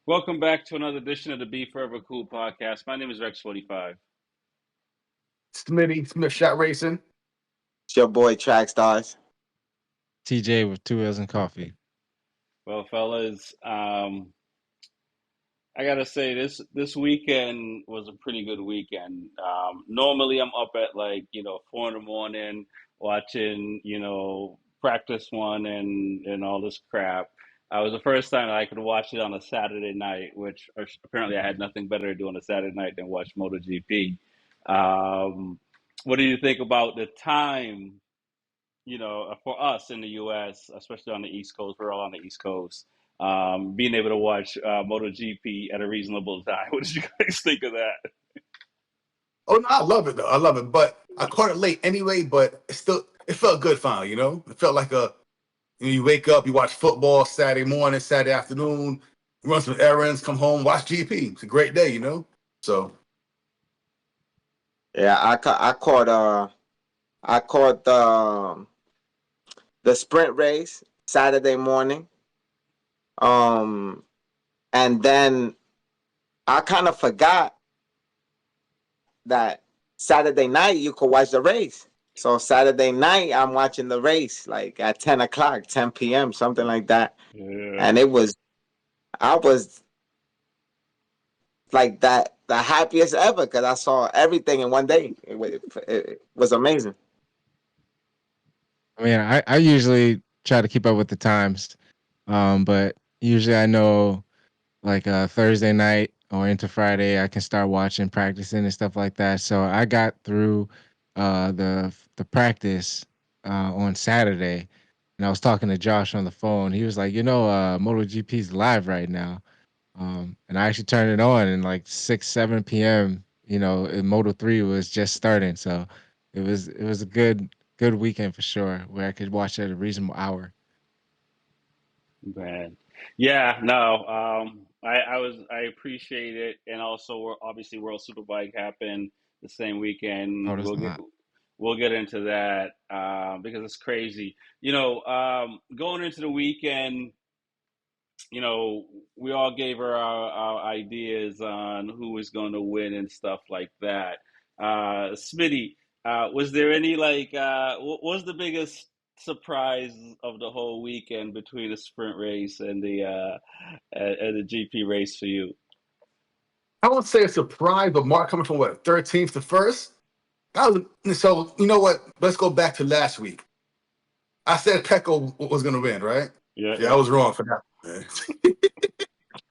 Welcome back to another edition of the B4evaKool podcast. My name is Rex45. Smitty, Smith Shot Racing. It's your boy Track Stars. TJ with 2 L's and coffee. Well, fellas, I gotta say this weekend was a pretty good weekend. Normally, I'm up at 4 in the morning watching practice one and all this crap. It was the first time I could watch it on a Saturday night, which apparently I had nothing better to do on a Saturday night than watch MotoGP. Um, what do you think about the time? For us in the U.S., especially on the East Coast, we're all on the East Coast. Being able to watch MotoGP at a reasonable time. What did you guys think of that? Oh no, I love it though. I love it, but I caught it late anyway. But it felt good. Finally, it felt like you wake up, you watch football Saturday morning, Saturday afternoon, run some errands, come home, watch GP. It's a great day. So Yeah, I caught the sprint race Saturday morning. And then I kind of forgot that Saturday night you could watch the race. So Saturday night I'm watching the race like at 10 o'clock, 10 p.m., something like that. Yeah. And I was like the happiest ever because I saw everything in one day. It was amazing. I mean, I usually try to keep up with the times, but usually I know like Thursday night or into Friday I can start watching practicing and stuff like that. So I got through the practice on Saturday, and I was talking to Josh on the phone. He was like, MotoGP's live right now. And I actually turned it on and like 6, 7 p.m. In Moto3 was just starting. So it was a good weekend for sure, where I could watch at a reasonable hour. Man. Yeah, no. I appreciate it, and also obviously World Superbike happened the same weekend. Oh, that's not. We'll get into that because it's crazy. Going into the weekend, we all gave our ideas on who was going to win and stuff like that. Smitty, was there any what was the biggest surprise of the whole weekend between the sprint race and the GP race for you? I won't say a surprise, but Mark coming from what 13th to first. So you know what? Let's go back to last week. I said Pecco was going to win, right? Yeah. I was wrong for that. Man.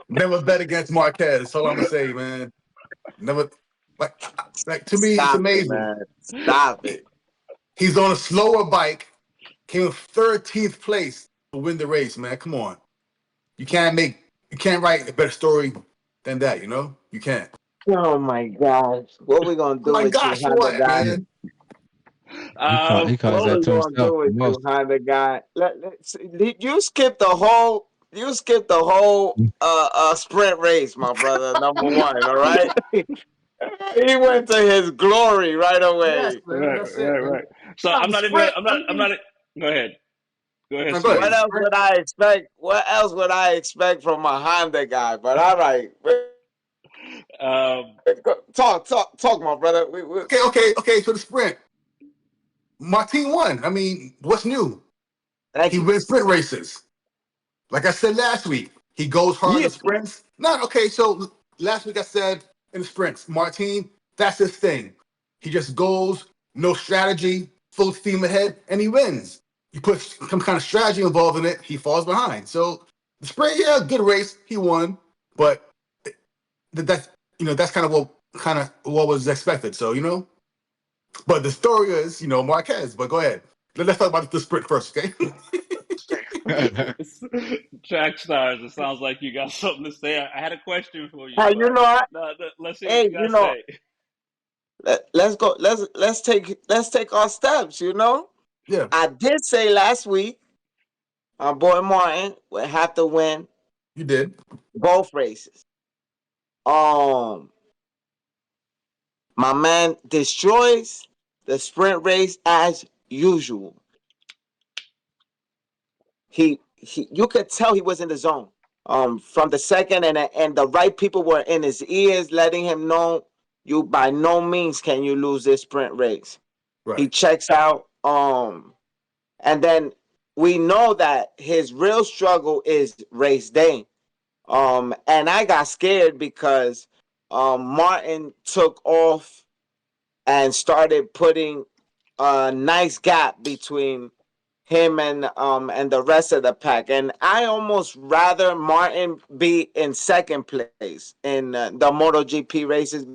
Never bet against Marquez. That's all I'm gonna say, man. Never like to me, it's amazing. Man. Stop it. He's on a slower bike, came in 13th place to win the race, man. Come on. You can't write a better story than that, You can't. Oh my gosh. What we gonna do Oh my with gosh, you, Honda what, guy? man? He calls What that we to gonna himself. do with you, Most. Honda guy? You skipped the whole sprint race, my brother. Number one, all right? He went to his glory right Yes, away. man. That's it, man. Right. So Nah, I'm the not even. sprint, I'm not. Go ahead. Go ahead, No, go What Smitty. ahead. else would I expect? What else would I expect from a Honda guy? But all right, Um, talk, my brother. Okay. So the sprint, Martin won. I mean, what's new? Thank He you. wins sprint races. Like I said last week, he goes hard in sprints. Not okay. So last week I said in the sprints, Martin, that's his thing. He just goes, no strategy, full steam ahead, and he wins. You put some kind of strategy involved in it, he falls behind. So the sprint, yeah, good race, he won, but that's kind of what was expected. So but the story is Marquez. But go ahead, let's talk about the sprint first, okay? Track stars. It sounds like you got something to say. I had a question for you, Hey, but no, let's see what hey, you got to say. let's go. Let's take our steps. Yeah, I did say last week our boy Martin would have to win you did. both races. My man destroys the sprint race as usual. You could tell he was in the zone. from the second, and the right people were in his ears, letting him know you by no means can you lose this sprint race. He Right. checks out. And then we know that his real struggle is race day. And I got scared because Martin took off and started putting a nice gap between him and the rest of the pack. And I almost rather Martin be in second place in the MotoGP races,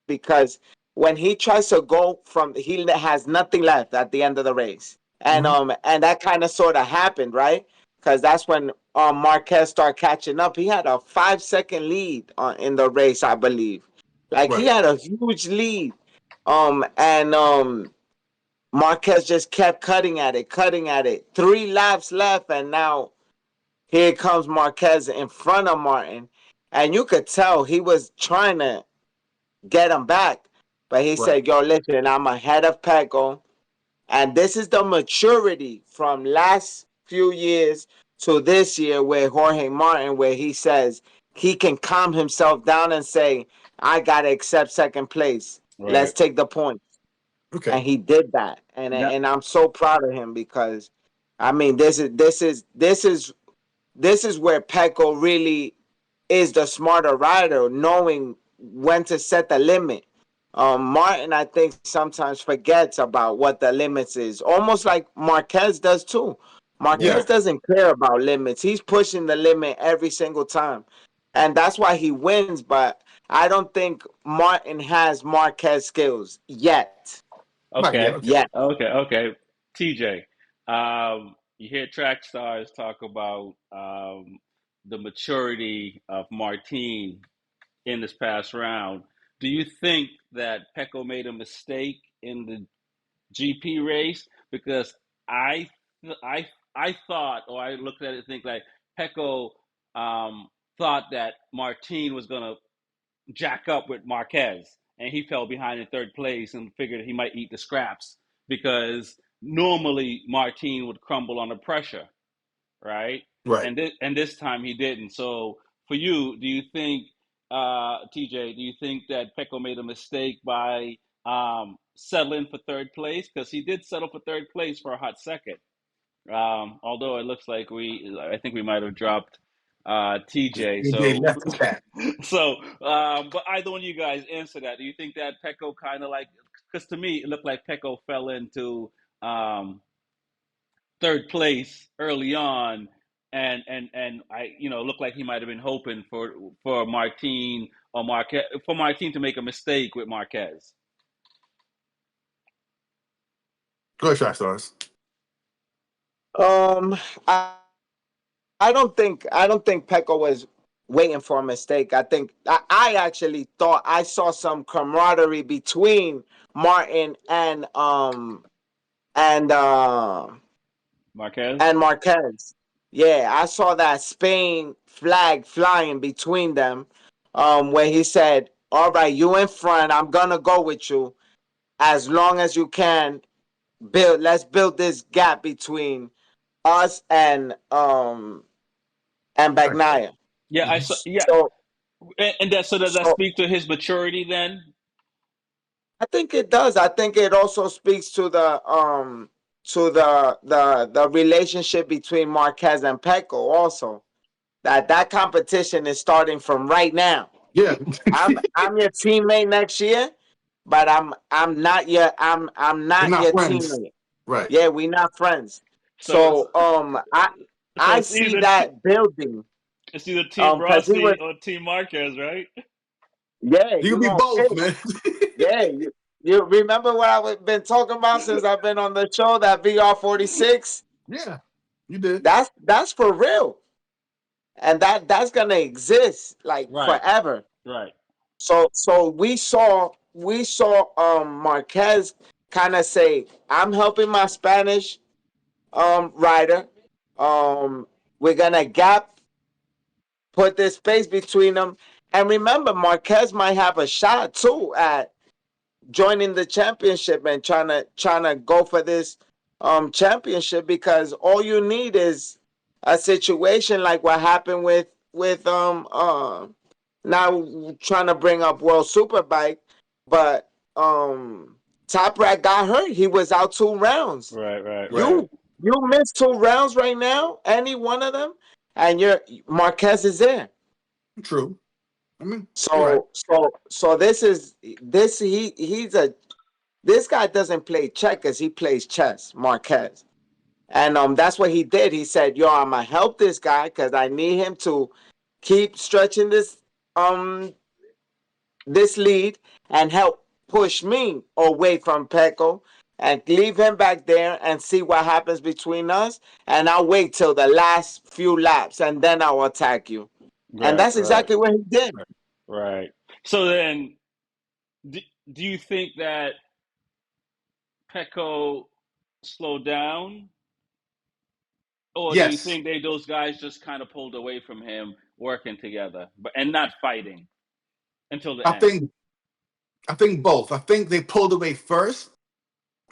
because when he tries to go from, he has nothing left at the end of the race. Hmm. And that kind of sort of happened, right? Because that's when Marquez started catching up. He had a 5 second lead in the race, I believe. Like, he Right. had a huge lead. And Marquez just kept cutting at it, cutting at it. 3 laps left, and now here comes Marquez in front of Martin. And you could tell he was trying to get him back. But he Right. said, yo, listen, I'm ahead of Pecco. And this is the maturity from last few years to this year where Jorge Martin, where he says he can calm himself down and say, I got to accept second place. Let's Right. take the points. Okay. And he did that. And Now, and I'm so proud of him, because I mean, this is where Pecco really is the smarter rider, knowing when to set the limit. Martin, I think, sometimes forgets about what the limits is, almost like Marquez does too. Yeah. Marquez doesn't care about limits. He's pushing the limit every single time. And that's why he wins, but I don't think Martin has Marquez skills yet. Not yet. okay, Okay. Yet. okay. TJ, you hear track stars talk about the maturity of Martin in this past round. Do you think that Pecco made a mistake in the GP race? Because I I I thought, or I looked at it and think like Pecco thought that Martin was gonna jack up with Marquez, and he fell behind in third place and figured he might eat the scraps because normally Martin would crumble under pressure, right? Right. And this time he didn't. So for you, do you think, TJ, do you think that Pecco made a mistake by settling for third place? Because he did settle for third place for a hot second. Although it looks like I think we might have dropped TJ. AJ So left the chat. but either one of you guys answer that. Do you think that Pecco kind of like, because to me it looked like Pecco fell into um, third place early on, and I looked like he might have been hoping for Martin or Marquez, for Martin to make a mistake with Marquez. Go ahead, track stars. Um, I, I don't think Pecco was waiting for a mistake. I actually thought I saw some camaraderie between Martin and uh Marquez. and Marquez. Yeah, I saw that Spain flag flying between them, where he said, "All right, you in front. I'm gonna go with you as long as you can. Let's build this gap between us and Right. Bagnaia." Yeah, I Mhm. saw. Yeah, So and that, so does that so speak to his maturity then? I think it does. I think it also speaks to the relationship between Marquez and Pecco also. That competition is starting from right now. Yeah. I'm your teammate next year, but I'm not your I'm They're not not your friends. teammate. Right. Yeah, we not friends. So So I it's see either that building. it's either Team Because he Rossi was, or Team Marquez, right? yeah, You you can be gonna both, pick. man. Yeah, you remember what I've been talking about since I've been on the show, that VR 46? Yeah, you did. That's for real. And that's gonna exist like Right, forever. right. So we saw Marquez kind of say, I'm helping my Spanish rider. Um we're gonna put this space between them. And remember, Marquez might have a shot too at joining the championship and trying to go for this championship, because all you need is a situation like what happened with now trying to bring up World Superbike, but Top Rat got hurt. He was out 2 rounds. Right, right, Right. right, You missed 2 rounds right now, any one of them, and your Marquez is there. True. I mean, you're right. So he's a this guy doesn't play checkers, he plays chess, Marquez. And that's what he did. He said, "Yo, I'm gonna help this guy because I need him to keep stretching um this lead and help push me away from Pecco and leave him back there and see what happens between us. And I'll wait till the last few laps and then I'll attack you." And right, that's right, exactly what he did. right. So then, do, do you think that Pecco slowed down, or do you Yes. think those guys just kind of pulled away from him, working together, but and not fighting until the I end? think I think both. I think they pulled away first.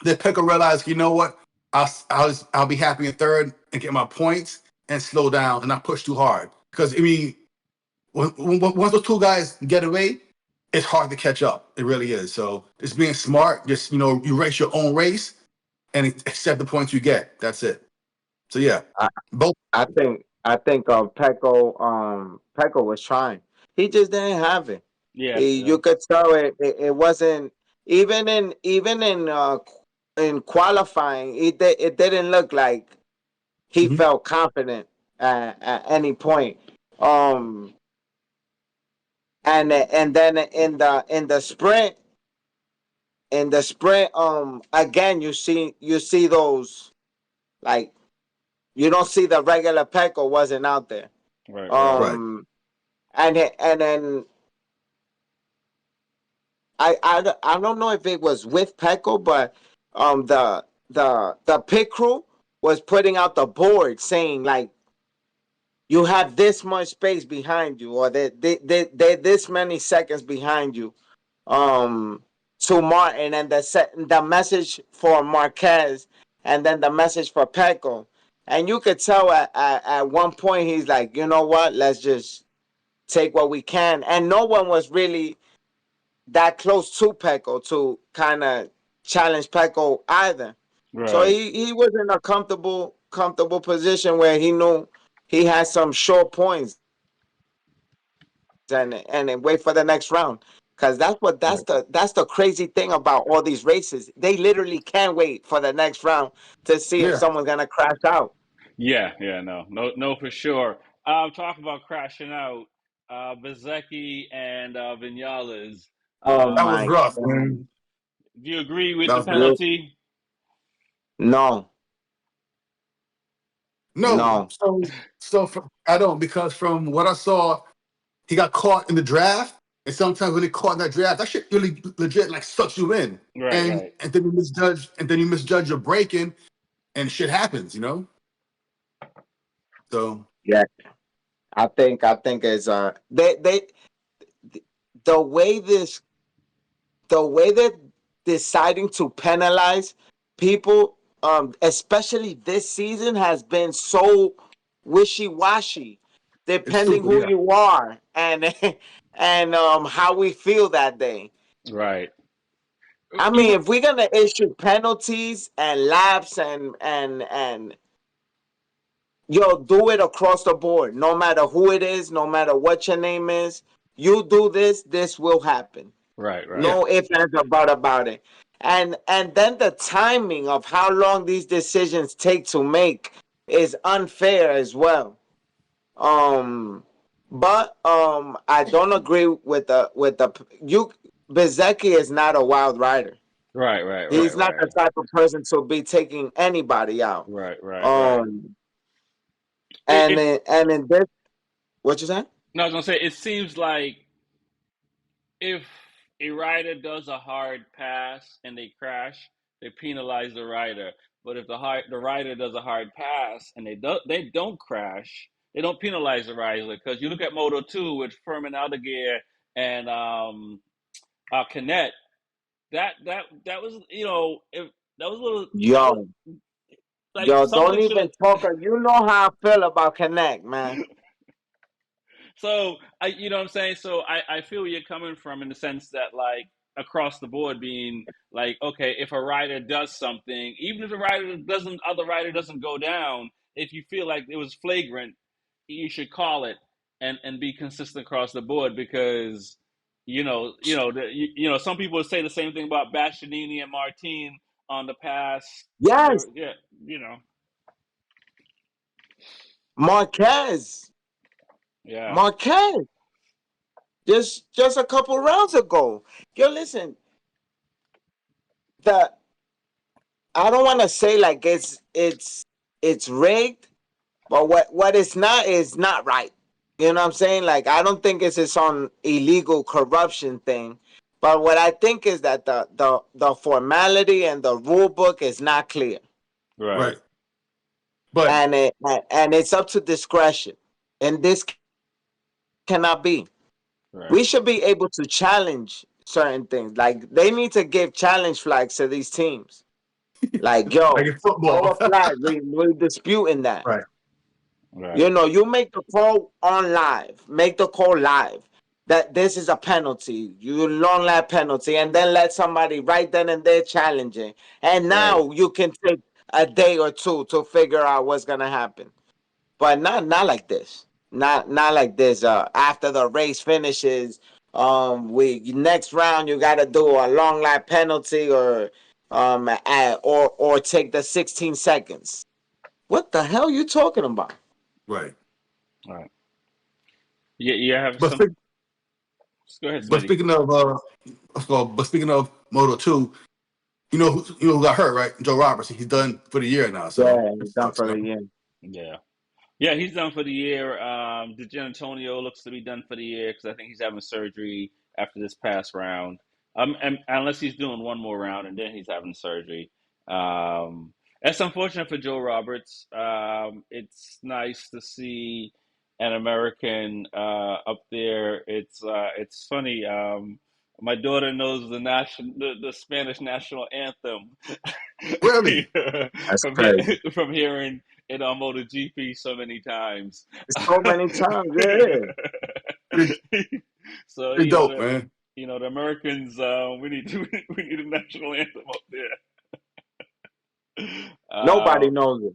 Then Picker realized, you know what? I'll be happy in third and get my points and slow down and not push too hard. Because I mean, once those two guys get away, it's hard to catch up. It really is. So just being smart, just you race your own race and accept the points you get. That's it. So yeah, I, both. I think Pecco was trying. He just didn't have it. Yeah, yeah, You could tell it wasn't even in qualifying. It didn't look like he Mhm. felt confident at any point. Um, and then in the sprint, again you see those, like, you don't see the regular Pecco wasn't out there. right, right, Right. Um, and then I don't know if it was with Pecco, but the pit crew was putting out the board saying, like, you have this much space behind you, or they this many seconds behind you, um to Martin, and the message for Marquez, and then the message for Pecco. And you could tell at one point he's like, you know what, let's just take what we can. And no one was really that close to Pecco to kind of challenge Pecco either. So right. he was in a comfortable position where he knew he had some short points, and then wait for the next round. Because Right. that's the crazy thing about all these races. They literally can't wait for the next round to see if Yeah, someone's gonna crash out. Yeah, yeah, no, no, no, for sure. Talk about crashing out. Bezecchi and Vinales. Oh that was my Um, rough, god. man. do you agree with That the was rough. You penalty? no, No, no. I don't, because from what I saw, he got caught in the draft, and sometimes when they caught in that draft, that shit really legit like sucks you in, Right, and right. and then you misjudge your braking, and shit happens. So Yeah, I think it's they the way this the way they're deciding to penalize people, especially this season, has been so wishy-washy, it's depending stupid, who yeah. you are and and how we feel that day. Right. I mean, Even if we're gonna issue penalties and laps and yo, do it across the board, no matter who it is, no matter what your name is. You do this, this will happen. right, right, Yeah, No ifs, ands, or but about it. And then the timing of how long these decisions take to make is unfair as well. Um, but I don't agree with the you. Bezecchi is not a wild rider. right, right, He's right, not right, the type of person to be taking anybody out. right, right, right. Um, and It, in this, what you saying? no, I was gonna say it seems like if a rider does a hard pass and they crash, they penalize the rider. But if the rider does a hard pass and they don't crash, they don't penalize the rider. Because you look at Moto Two with Furman Aldeguer and Canet, that was if that was a little Yo, like Yo, don't something should even have. talk. You know how I feel about Connect, man. So you know what I'm saying. So I feel where you're coming from in the sense that like across the board being like, okay, if a rider does something, even if the rider doesn't, other rider doesn't go down, if you feel like it was flagrant, you should call it and be consistent across the board because some people would say the same thing about Bastianini and Martin on the past. Yes, Yeah, you know, Marquez, yeah, Marquez, just a couple rounds ago. Yo, listen, the I don't want to say like it's rigged, but what it's not is not right. You know what I'm saying? Like I don't think it's on illegal corruption thing. But what I think is that the formality and the rule book is not clear. right, Right. But And it's up to discretion. And this cannot be. right, We should be able to challenge certain things. Like they need to give challenge flags to these teams. Like, like yo, in throw football. a flag. We're disputing that. Right. right, You know, you make the call on live. Make the call live. That this is a penalty. You long lap penalty, and then let somebody right then and there challenging. And right. now you can take a day or two to figure out what's gonna happen. But not like this. Not like this. After the race finishes, we next round you got to do a long lap penalty or take the 16 seconds. What the hell you talking about? Right. Right. Yeah, you have But some. speak, Go ahead, but Smitty. speaking of but speaking of Moto 2, who got hurt, right? Joe Roberts. He's done for the year now, so Yeah, that he's done sucks, for the man. year. Yeah. Yeah, he's done for the year. DiGianantonio looks to be done for the year because I think he's having surgery after this past round. And unless he's doing one more round and then he's having surgery. That's unfortunate for Joe Roberts. It's nice to see an American up there. It's funny. My daughter knows the Spanish national anthem Really? That's crazy. from hearing it on MotoGP so many times. So many times, yeah. Pretty, So pretty dope, man. the Americans, we need we need a national anthem up there. Nobody knows it.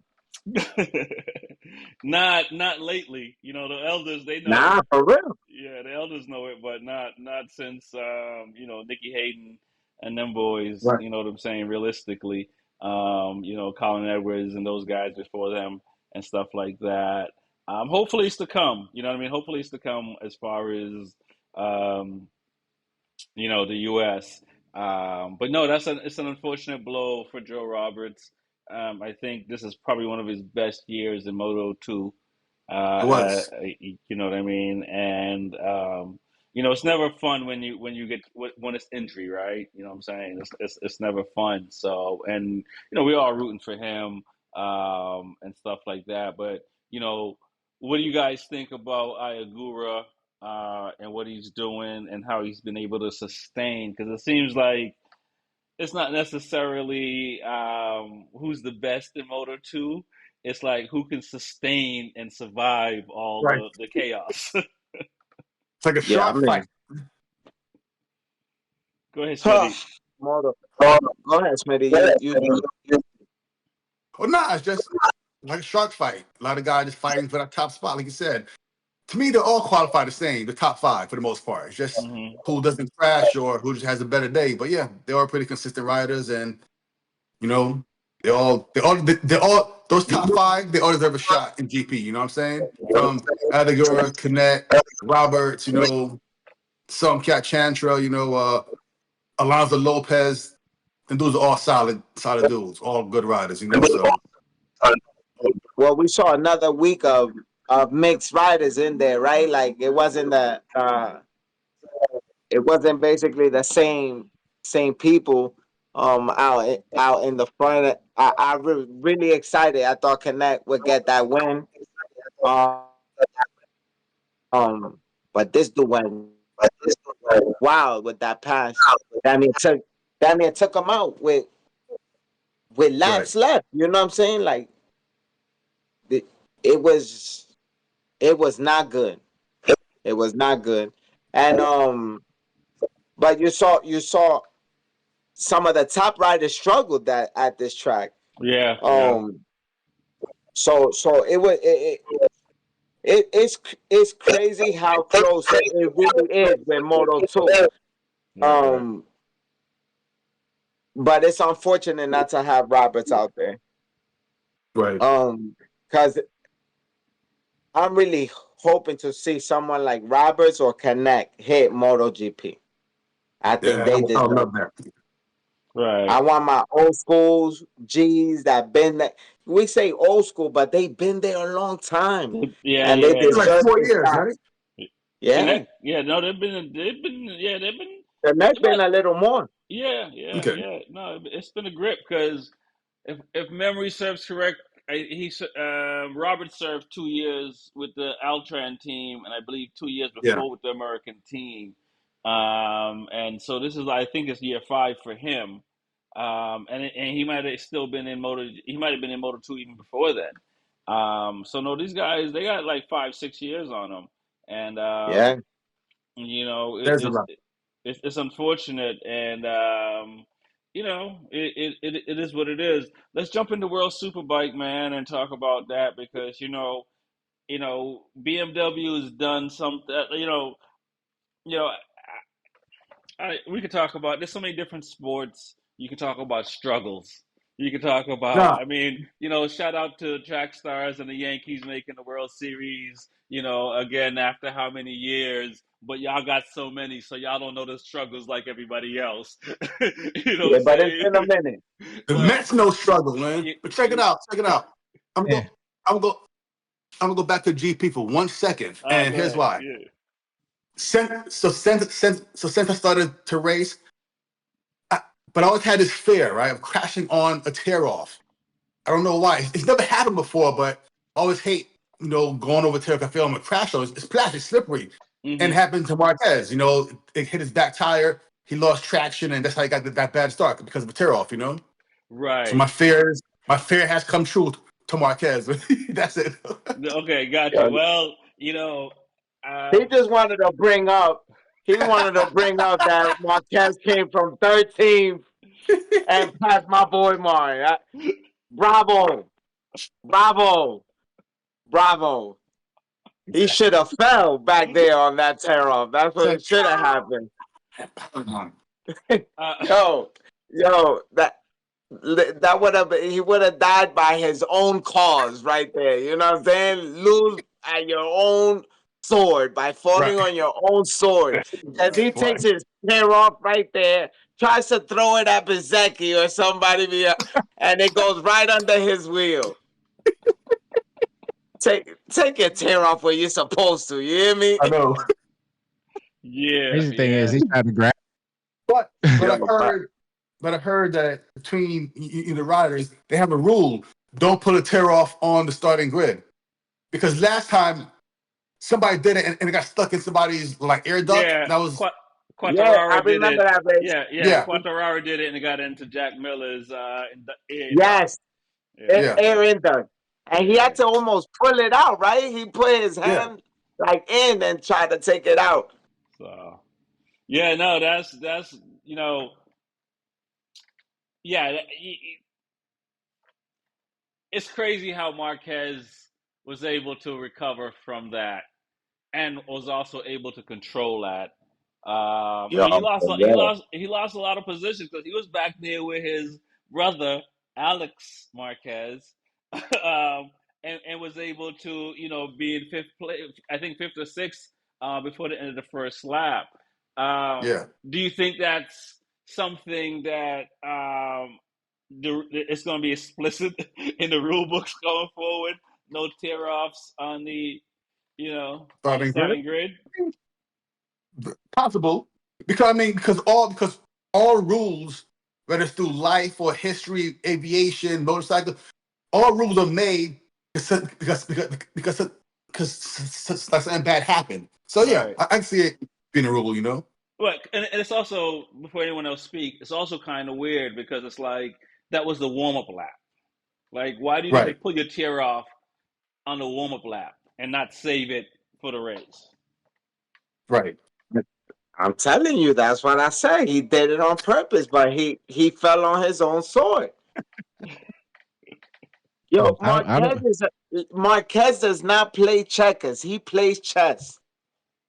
Not lately. The elders they know it. Nah, for real. Yeah, the elders know it, but not since Nicky Hayden and them boys. Right. You know what I'm saying? Realistically, Colin Edwards and those guys before them and stuff like that. Hopefully it's to come. You know what I mean? Hopefully it's to come as far as um, the U.S. But no, it's an unfortunate blow for Joe Roberts. I think this is probably one of his best years in Moto 2. It was. You know what I mean? And it's never fun when you get when it's injury, right? You know what I'm saying? It's never fun. So, and we're all rooting for him and stuff like that. But what do you guys think about Ayagura and what he's doing and how he's been able to sustain? Because it seems like it's not necessarily who's the best in Moto 2. It's like who can sustain and survive all Right. the chaos. It's like a Yeah, I shark fight. mean, Go ahead, Smitty. tough. Go ahead, Smitty. Well, nah, it's just like a shark fight. A lot of guys just fighting for that top spot, like you said. To me, they're all qualified the same, the top five for the most part. It's just Hmm. who doesn't crash or who just has a better day. But yeah, they are pretty consistent riders, and you know, they all those top five. They all deserve a shot in GP. You know what I'm saying? From Adagura, Connect, Roberts. Some cat Chantra. Alonso Lopez. And those are all solid dudes, all good riders. So Well, we saw another week of mixed riders in there, right? Like it wasn't basically the same people out in the front. I really excited. I thought Connect would get that win. But this dude went wild with that pass. Damn near took him out with right, laps left. You know what I'm saying? Like it was it was not good. It was not good. And but you saw some of the top riders struggled that at this track. Yeah, yeah, Um so it was it's crazy how close it really is with Moto 2. right. Um but it's unfortunate not to have Roberts out there. Right. Because I'm really hoping to see someone like Roberts or Connect hit MotoGP. I think Yeah, they I would deserve. love that. Right. I want my old schools G's that been there. We say old school, but they been there a long time, Yeah, and they yeah. It's like deserve 4 years, the shot. right? Yeah, Connect. Yeah, no, they've been Connect been about a little more. yeah, yeah, Okay. yeah. No, it's been a grip because if memory serves correct, Robert served 2 years with the Altran team, and I believe 2 years Yeah. before with the American team. And so this is, I think, it's year five for him. And he might have still been in Moto. He might have been in Moto two even before then. So no, these guys they got like 5 6 years on them, and Yeah, you know There's a lot. it's unfortunate, and it is what it is. Let's jump into World Superbike, man, and talk about that because BMW has done something. You know, we could talk about. There's so many different sports. You can talk about struggles. You can talk about. Nah, I mean, shout out to Track Stars and the Yankees making the World Series. Again after how many years? But y'all got so many, so y'all don't know the struggles like everybody else. You know what yeah, I'm but it's saying? been a minute. the But Mets no struggle, man. you, But check it you, out. Check it out. I'm Yeah. go. I'm go. I'm gonna go back to GP for 1 second, and go here's ahead. why. Yeah. Since I started to race, but I always had this fear, right, of crashing on a tear off. I don't know why. It's never happened before, but I always hate, going over tear off. I feel I'm gonna crash on. It's plastic, slippery, and it Hmm. happened to Marquez. It hit his back tire. He lost traction, and that's how he got that bad start because of a tear off. So Right. my fear has come true to Marquez. That's it. Okay, got Yeah. you. Well, He um, just wanted to bring up. He wanted to bring up that Marquez came from 13th and passed my boy Mari. Bravo, bravo, bravo. He should have fell back there on that tear off. That's what Said, it should have happened. uh, Yo, yo, that would have he would have died by his own cause right there. You know what I'm saying? Lose at your own sword by right. falling on your own sword. As he Boy. takes his hair off right there, tries to throw it at Bezecchi or somebody, and it goes right under his wheel. Take your tear off where you're supposed to. You hear me? I know. yeah, Crazy thing is, yeah. he tried to grab. But Yo, I've heard, that between the riders, they have a rule: don't put a tear off on the starting grid, because last time somebody did it and it got stuck in somebody's like air duct. Yeah, That was yeah, I Quartararo did it. remember that race. Yeah, yeah, yeah, Quartararo did it, and it got into Jack Miller's ear duct. Yes, Yeah, yeah, air in done. And he yeah. had to almost pull it out, right? He put his yeah. hand like in and tried to take it out. So, yeah, no, that's you know, yeah, it's crazy how Marquez was able to recover from that and was also able to control that. I Yo, mean, for real. he lost a lot of positions because he was back there with his brother Alex Marquez, and was able to be in fifth place. I think fifth or sixth before the end of the first lap. Yeah. Do you think that's something that it's going to be explicit in the rule books going forward? No tear offs on the Starting grid, starting grid. possible, because all rules, whether it's through life or history, aviation, motorcycle, all rules are made because something bad happened. So yeah, Right. I can see it being a rule. Well, and it's also, before anyone else speak, it's also kind of weird because it's like that was the warm up lap. Like, why do you need to Right. pull your chair off on the warm up lap and not save it for the race. Right. I'm telling you, that's what I say. He did it on purpose, but he fell on his own sword. Yo, I don't. Marquez does not play checkers. He plays chess.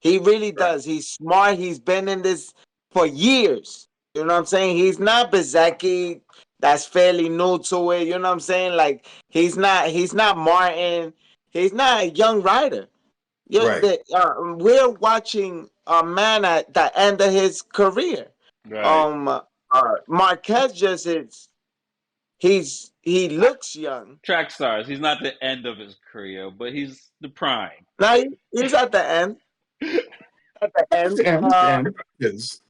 He really Right. does. He's smart. He's been in this for years. You know what I'm saying? He's not Bezecchi that's fairly new to it. You know what I'm saying? Like he's not Martin. He's not a young rider. Right. We're watching a man at the end of his career. Right. Marquez just is. He looks young. Track stars. He's not the end of his career, but he's the prime. Now he's at the end. At the That's end. the end. That's the end. Yes.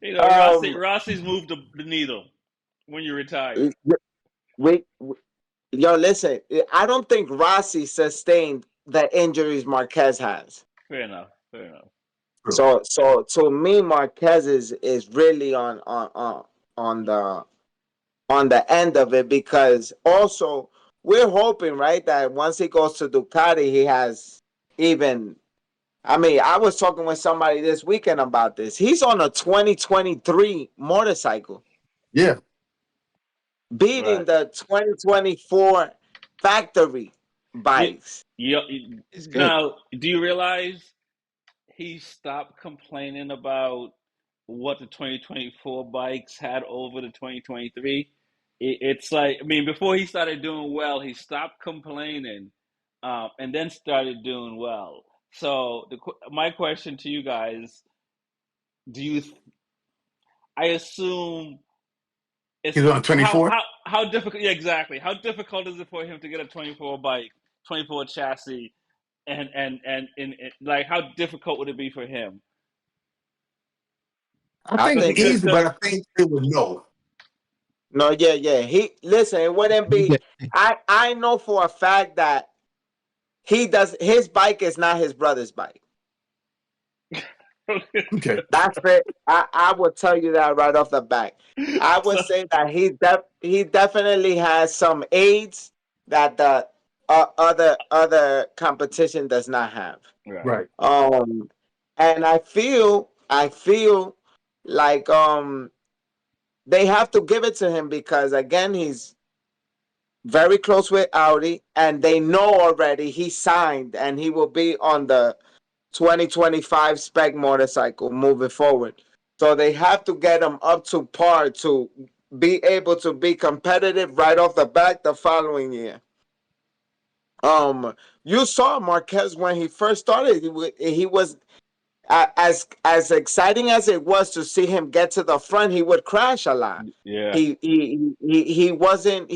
You know, Um, Rossi's moved the needle when you retire. we, yo, listen. I don't think Rossi sustained the injuries Marquez has. Fair enough. Fair enough. True. So to me, Marquez is really on the end of it, because also we're hoping, right, that once he goes to Ducati, he has even. I mean, I was talking with somebody this weekend about this. He's on a 2023 motorcycle, Yeah. beating Right. the 2024 factory You, bikes. It's good. now, do you realize he stopped complaining about what the 2024 bikes had over the 2023? It's like, I mean, before he started doing well, he stopped complaining, and then started doing well. So my question to you guys: Do you? I assume He's it's on 24. how difficult? Yeah, exactly. How difficult is it for him to get a 24 bike, 24 chassis, and like how difficult would it be for him? I I Because think think easy, but I think they would know. no, yeah. He listen. It wouldn't be. I know for a fact that he does. His bike is not his brother's bike. Okay. That's fair. I would tell you that right off the bat. I would so say that he definitely has some aids that the other competition does not have. right, Right. Um, and I feel like they have to give it to him, because again he's very close with Audi, and they know already he signed and he will be on the 2025 spec motorcycle moving forward. So they have to get him up to par to be able to be competitive right off the bat the following year. You saw Marquez when he first started. He was as exciting as it was to see him get to the front. He would crash a lot. yeah, He wasn't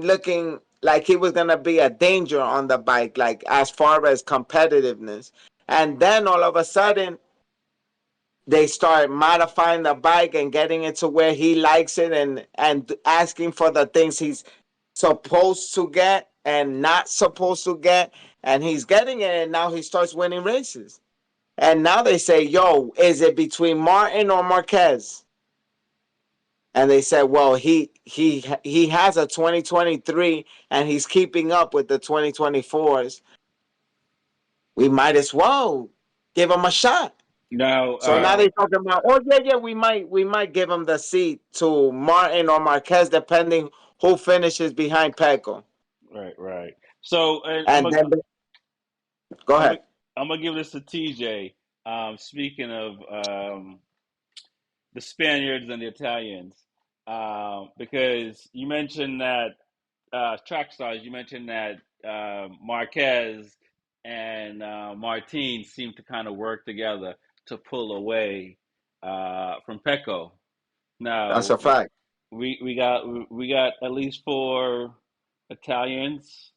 looking like he was gonna be a danger on the bike, like as far as competitiveness. And then all of a sudden, they start modifying the bike and getting it to where he likes it, and asking for the things he's supposed to get and not supposed to get, and he's getting it, and now he starts winning races. And now they say, yo, is it between Martin or Marquez? And they said, well, he has a 2023 and he's keeping up with the 2024s. We might as well give him a shot. now, So now they're talking about, oh yeah, we might give him the seat to Martin or Marquez, depending who finishes behind Pecco. right. So, and And then go I'm gonna, ahead. I'm gonna give this to TJ. Speaking of the Spaniards and the Italians, because you mentioned that track stars. You mentioned that Marquez and Martin seem to kind of work together to pull away from Pecco. That's Now a fact. we got at least four Italians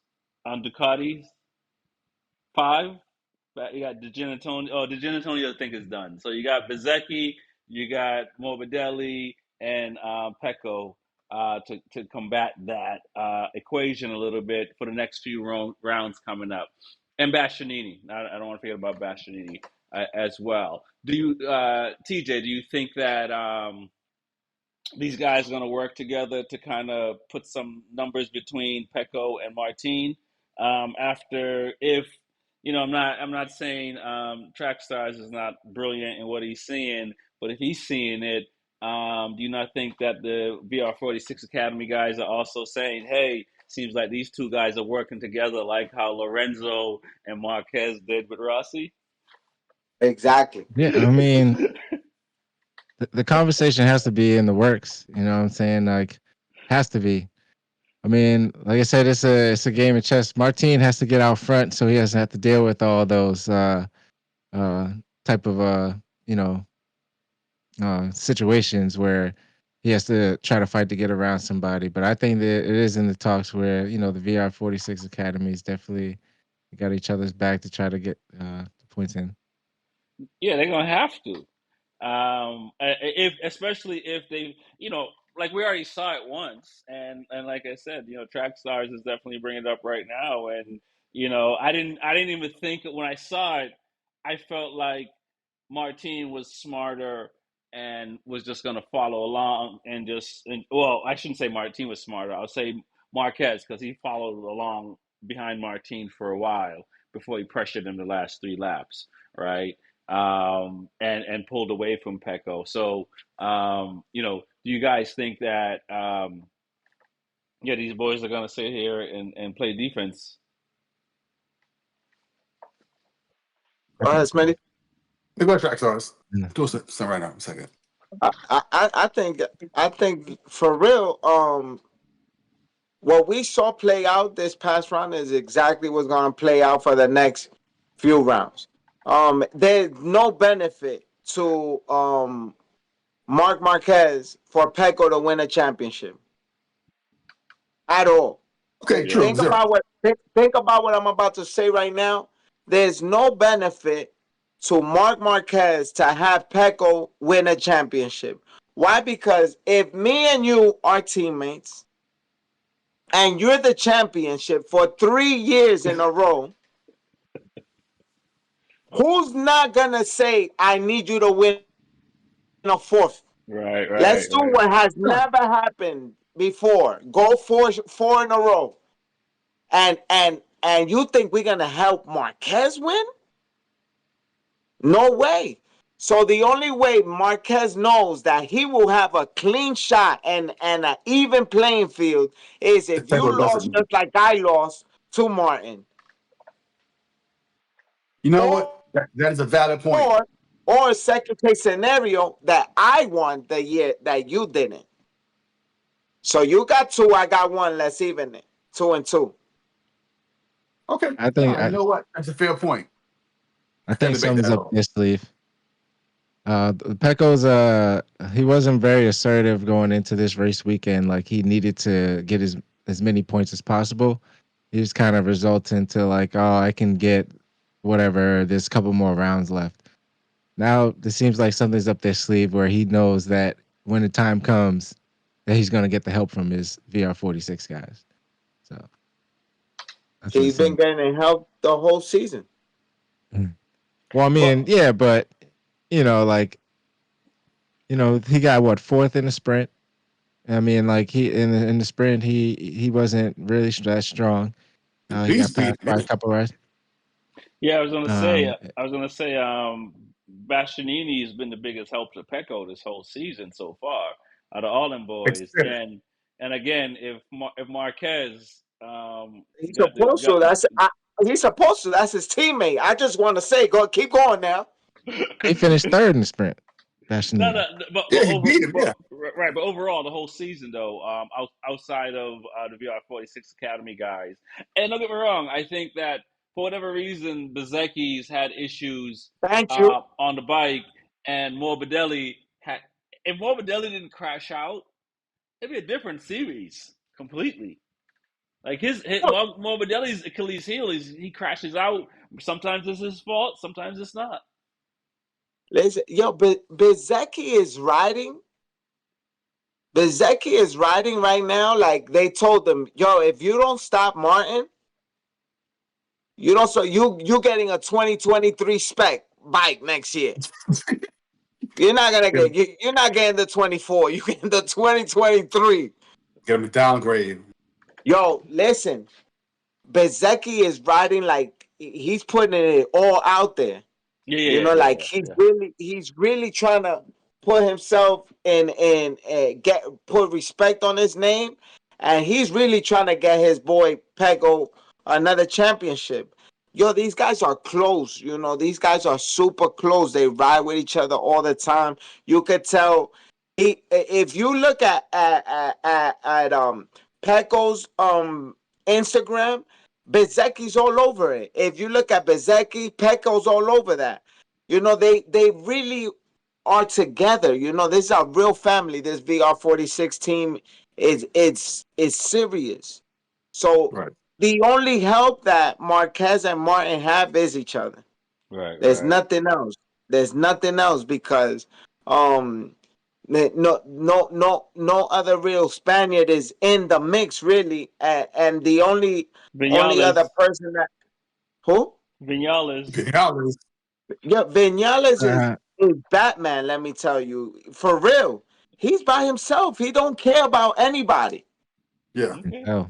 on Ducatis. Five. But you got DeGenatoni. Oh, DeGenatoni, I think is done. So you got Bezecchi, you got Morbidelli, and Pecco to combat that equation a little bit for the next few rounds coming up. And Bastianini. I don't want to forget about Bastianini as well. Do you, TJ? Do you think that these guys are going to work together to kind of put some numbers between Pecco and Martin. After if I'm not saying Track Stars is not brilliant in what he's seeing, but if he's seeing it, do you not think that the VR46 Academy guys are also saying, "Hey, seems like these two guys are working together, like how Lorenzo and Marquez did with Rossi"? Exactly. Yeah, I mean, the conversation has to be in the works. You know what I'm saying? Like, has to be. I mean, like I said, it's a game of chess. Martin has to get out front, so he doesn't have to deal with all those uh type of you know situations where he has to try to fight to get around somebody. But I think that it is in the talks where the VR46 academies definitely got each other's back to try to get the points in. Yeah, they're gonna have to. If especially if they, like we already saw it once, and like I said, Track Stars is definitely bringing it up right now, and I didn't even think when I saw it, I felt like Martin was smarter and was just going to follow along well, I shouldn't say Martin was smarter. I'll say Marquez because he followed along behind Martin for a while before he pressured him the last 3 laps, right? And pulled away from Pecco. So, do you guys think that, yeah, these boys are going to sit here and play defense? I Go think ahead, Smitty. They go Track Stars. mm, Do something right now. A second. I think for real, what we saw play out this past round is exactly what's going to play out for the next few rounds. There's no benefit to Mark Marquez for Pecco to win a championship at all. Okay, Yeah. true. Zero. Think about what I'm about to say right now. There's no benefit to Mark Marquez to have Pecco win a championship. Why? Because if me and you are teammates and you're the championship for 3 years in a row, who's not gonna say I need you to win a fourth? Right, Let's right, do right. what has No. never happened before. Go four in a row. And you think we're gonna help Marquez win? No way. So the only way Marquez knows that he will have a clean shot and an even playing field is if Pecco you lost doesn't. just like I lost to Martin. You know Or what? That is a valid point. or or a second case scenario that I won the year that you didn't. So you got two, I got one. Let's even it. 2-2. Okay. I think No, you I, know what? That's a fair point. I Can't think debate that something's at up all. their sleeve. Pecco's he wasn't very assertive going into this race weekend. Like he needed to get as many points as possible. He was kind of resulting to like, oh, I can get whatever. There's a couple more rounds left. Now it seems like something's up their sleeve where he knows that when the time comes, that he's gonna get the help from his VR46 guys. So that's what it He's been seems. getting help the whole season. Mm. Well, I mean, Well, yeah, but like he got what fourth in the sprint. I mean, like he in the sprint, he wasn't really that strong. He he's got speed. passed by a couple of Yeah, I was gonna say, um, Bastianini has been the biggest help to Pecco this whole season so far out of all them boys. Experience. And again, if Marquez He's got the supposed to. He's supposed to. That's his teammate. I just want to say, go keep going now. he finished third in the sprint. No, Passionini. no, but Yeah, he beat him. Yeah. right, but overall, the whole season though, outside of the VR46 Academy guys, and don't get me wrong, I think that for whatever reason, Bezecchi's had issues Thank you. on the bike, and Morbidelli had. If Morbidelli didn't crash out, it'd be a different series completely. Like Morbidelli's Achilles heel is he crashes out. Sometimes it's his fault, sometimes it's not. Listen, yo, but Bezecchi is riding. Bezecchi is riding right now. Like they told him, yo, if you don't stop Martin, you don't. So you getting a 2023 spec bike next year. You're not gonna Get get. You're not getting the 24. You getting the 2023. him to downgrade. Yo, listen. Bezecchi is riding like he's putting it all out there. Yeah, yeah, You yeah, know, yeah, like yeah, yeah. he's really trying to put himself in and get put respect on his name, and he's really trying to get his boy Pego another championship. Yo, these guys are close. You know, these guys are super close. They ride with each other all the time. You could tell. If you look at Peco's Instagram, Bezecchi's all over it. If you look at Bezecchi, Peco's all over that. You know, they really are together. You know, this is a real family. This VR46 team is serious. So Right. the only help that Marquez and Martin have is each other. Right, There's right. nothing else. There's nothing else because um no other real Spaniard is in the mix really, and the only other Vinales, person that who Vinales. Vinales. yeah, Vinales Uh, is Batman. Let me tell you, for real, he's by himself. He don't care about anybody. Yeah. Okay. oh,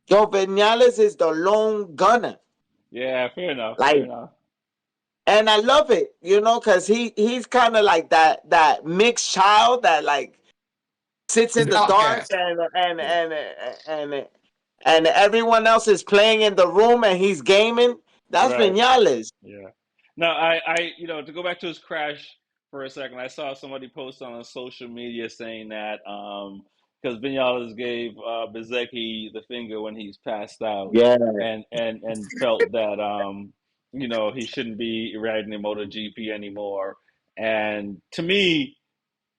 Yo, Vinales is the lone gunner. Yeah, fair enough. Fair Like, enough. and I love it, you know, because he's kind of like that mixed child that like sits He's in an the dark outcast. Yeah. and and everyone else is playing in the room and he's gaming. That's Right. Vinales. Yeah. No, to go back to his crash for a second, I saw somebody post on social media saying that because Vinales gave Bezecchi the finger when he's passed out, Yeah, and felt that he shouldn't be riding in MotoGP anymore. And to me,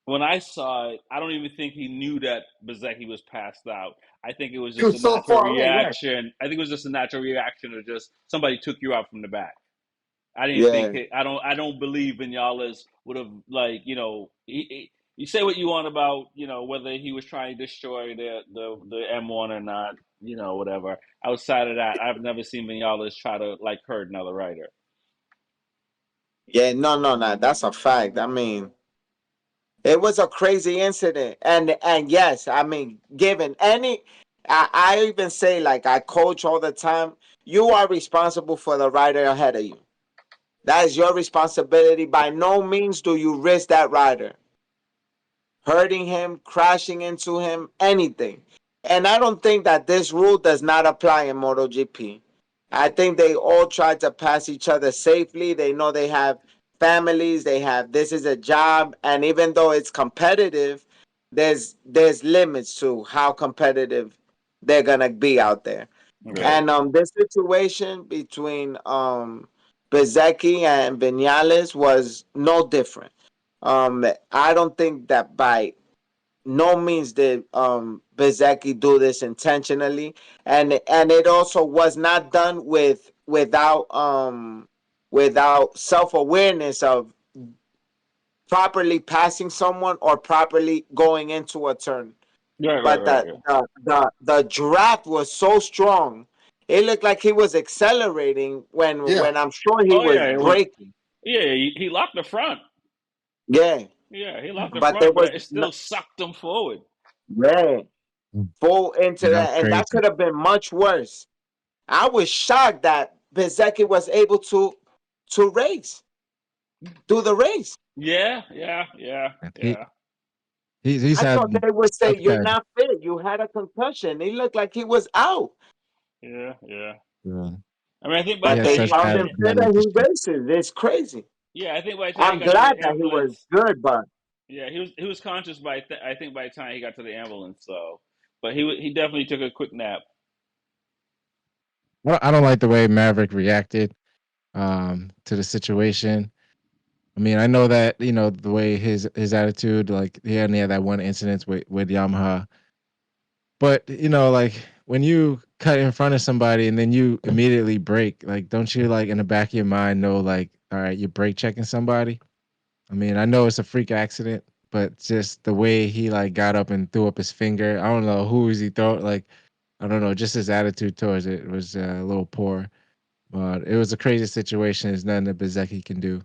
when I saw it, I don't even think he knew that Bezecchi was passed out. I think it was He just a was so natural far away. Yeah. reaction. I think it was just a natural reaction of just somebody took you out from the back. I didn't think yeah, it, I don't believe Vinales would have like you say what you want about whether he was trying to destroy the M1 or not, whatever. Outside of that, I've never seen Vinales try to like hurt another rider. yeah. No. That's a fact. I mean, it was a crazy incident, and yes, I mean, given any, I even say like I coach all the time. You are responsible for the rider ahead of you. That is your responsibility. By no means do you risk that rider hurting him, crashing into him, anything. And I don't think that this rule does not apply in MotoGP. I think they all try to pass each other safely. They know they have families, they have this is a job, and even though it's competitive, there's limits to how competitive they're gonna be out there. Right. And this situation between Bezecchi and Vinales was no different. I don't think that by no means did Bezecchi do this intentionally, and it also was not done without self awareness of properly passing someone or properly going into a turn. Right, right, But right, yeah. the draft was so strong. It looked like he was accelerating Yeah. when I'm sure he Oh was yeah, it was. braking. Yeah, he locked the front. Yeah, Yeah, he locked the but there front, was but it still sucked him forward. yeah, full into that was that, and that crazy. could have been much worse. I was shocked that Bezecchi was able to race, do the race. Yeah, yeah, yeah, He yeah, he's I thought had they would say tough you're guys. not fit. You had a concussion. He looked like he was out, yeah, yeah. Yeah. I mean, I think by He the but had time they he such got found to bad him the fit medical and he history. races. It's crazy. yeah, I think by the time he I'm got to the glad that he was ambulance, good, but yeah, he was conscious I think by the time he got to the ambulance. So, but he definitely took a quick nap. I don't like the way Maverick reacted to the situation. I mean, I know that the way his attitude, like he only had that one incident with Yamaha, but like when you cut in front of somebody and then you immediately brake, like don't you like in the back of your mind know like, all right, you're brake checking somebody? I mean, I know it's a freak accident, but just the way he like got up and threw up his finger, I don't know who was he throwing. Like, I don't know, just his attitude towards it was a little poor. But it was a crazy situation. There's nothing that Bezecchi can do.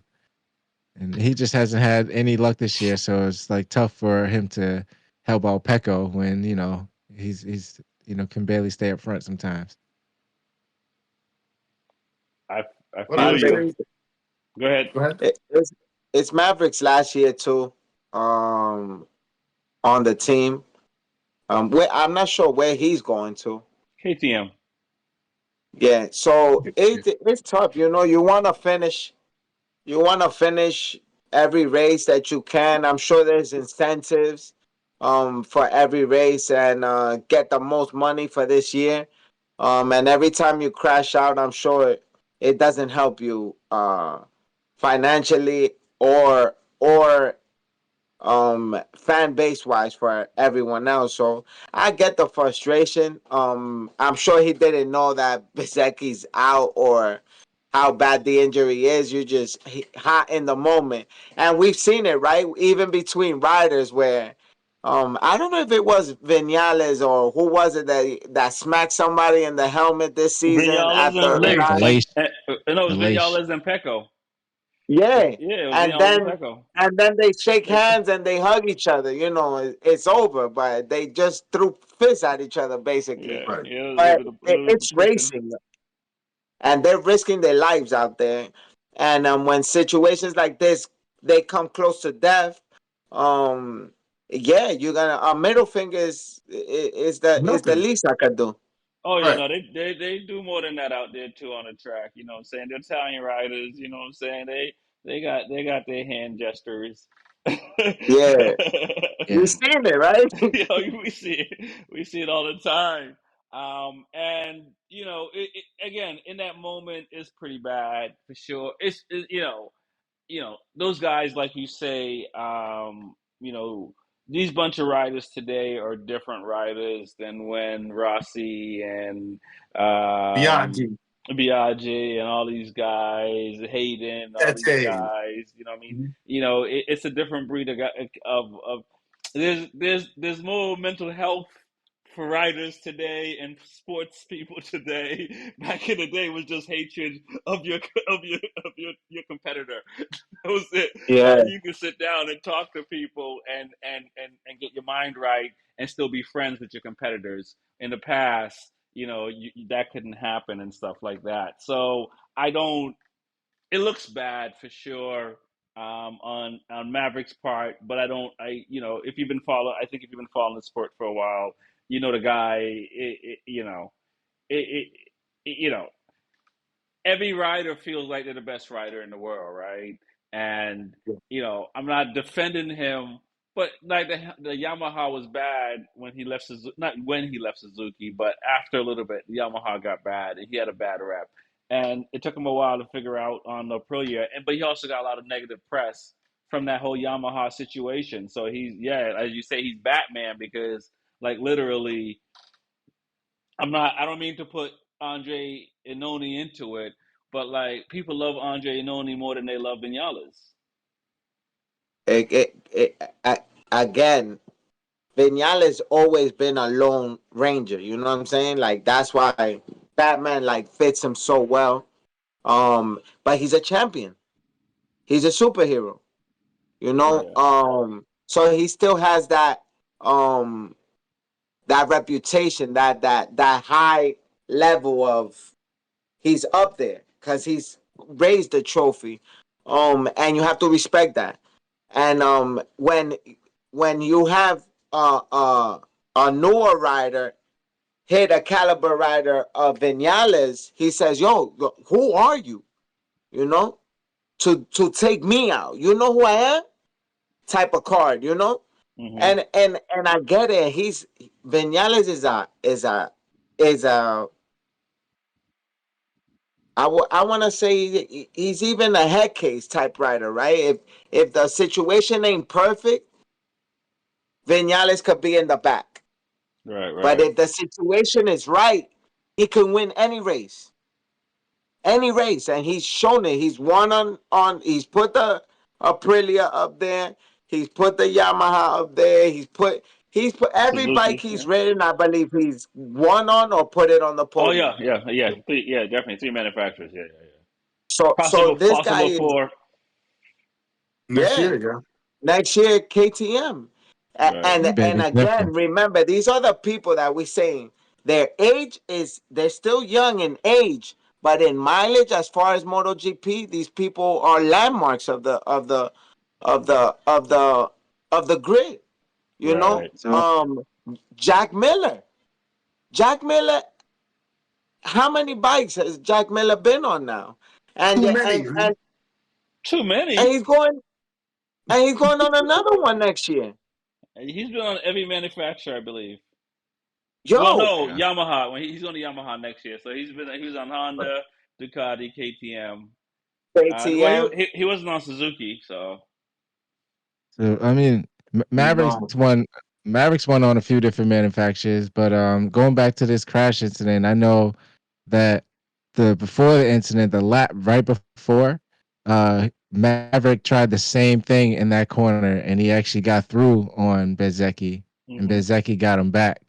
and he just hasn't had any luck this year. So it's like tough for him to help out Pecco when he's can barely stay up front sometimes. I I What I feel would you. Mavericks. say, Go ahead. go ahead. It's Mavericks last year too. On the team. Where I'm not sure where he's going to. KTM. Yeah, so Yeah. it's tough. You want to finish. You want to finish every race that you can. I'm sure there's incentives for every race and get the most money for this year. And every time you crash out, I'm sure it doesn't help you financially or fan base wise for everyone else. So I get the frustration. I'm sure he didn't know that Bezecki's out or how bad the injury is. You just hot in the moment. And we've seen it, right? Even between riders where I don't know if it was Vinales or who was it that smacked somebody in the helmet this season Vinales at the and, track. Delay, no, it was delay. Vinales and Pecco. Yeah. Yeah, it was And Vinales and then Pecco. and then they shake They, hands and they hug each other. It's over, but they just threw fists at each other basically. yeah, Right. yeah, But it was the it's pushing. racing, and they're risking their lives out there. And when situations like this they come close to death, um, yeah, you're gonna a middle finger is the Nothing. least I could do. Oh yeah, Right. no, they do more than that out there too on the track. You know what I'm saying? The Italian riders, you know what I'm saying? They got their hand gestures. Yeah, we've Yeah, seen it, right? We see it all the time. And again, in that moment, it's pretty bad for sure. Those guys, like you say, these bunch of riders today are different riders than when Rossi and um, Biaggi. Biaggi and all these guys, Hayden, all That's these a. guys. You know what I mean? Mhm. It's a different breed of there's more mental health for riders today and sports people today. Back in the day, was just hatred of your competitor. That was it. Now Yeah, you can sit down and talk to people and get your mind right and still be friends with your competitors. In the past, that couldn't happen and stuff like that. So I don't. It looks bad for sure on Maverick's part, but I don't. If you've been following, I think if you've been following the sport for a while, the guy. It, you know, every rider feels like they're the best rider in the world, right? And I'm not defending him, but like the Yamaha was bad when he left Suzuki. Not when he left Suzuki, but after a little bit, the Yamaha got bad, and he had a bad rep. And it took him a while to figure out on the pro year, but he also got a lot of negative press from that whole Yamaha situation. So as you say, he's Batman because like literally I don't mean to put Andre Inoni into it, but like people love Andre Inoni more than they love Vinales. again, Vinales always been a lone ranger. You know what I'm saying? Like that's why Batman like fits him so well. But he's a champion. He's a superhero. You know. Yeah. So he still has um that reputation, that high level of he's up there because he's raised the trophy. And you have to respect that. And when you have a newer rider hit a caliber rider of Vinales, he says, "Yo, who are you? You know, to take me out. You know who I am?" Type of card, you know. Hmm. And I get it. He's Vinales is a I want to say he's even a head case type rider, right? If the situation ain't perfect, Vinales could be in the back. Right. But Right. if the situation is right, he can win any race, and he's shown it. He's won on. He's put the Aprilia up there. He's put the Yamaha up there. He's put every bike Suzuki. he's Yeah. ridden. I believe he's won on or put it on the Oh yeah. podium. Yeah. Yeah. Definitely three manufacturers. Yeah. Yeah. Yeah. So Possible. this guy Possible is four. Next Yeah, year, yeah. next year KTM. Right. He And begging again, different. remember these are the people that we're saying their age is they're still young in age, but in mileage, as far as MotoGP, these people are landmarks of the grid. You know, Right. Jack Miller. Jack Miller. How many bikes has Jack Miller been on now? And Too many, and man. and Too and many. he's going on another one next year. He's been on every manufacturer, I believe. Well, Yo, no, Yeah. Yamaha. He's on the Yamaha next year, so he was on Honda, Ducati, KTM. Well, KTM. he wasn't on Suzuki, so So I mean, Mavericks No. won. Mavericks won on a few different manufacturers, but going back to this crash incident, I know that the before the incident, the lap right before, Maverick tried the same thing in that corner, and he actually got through on Bezecchi, and hmm Bezecchi got him back.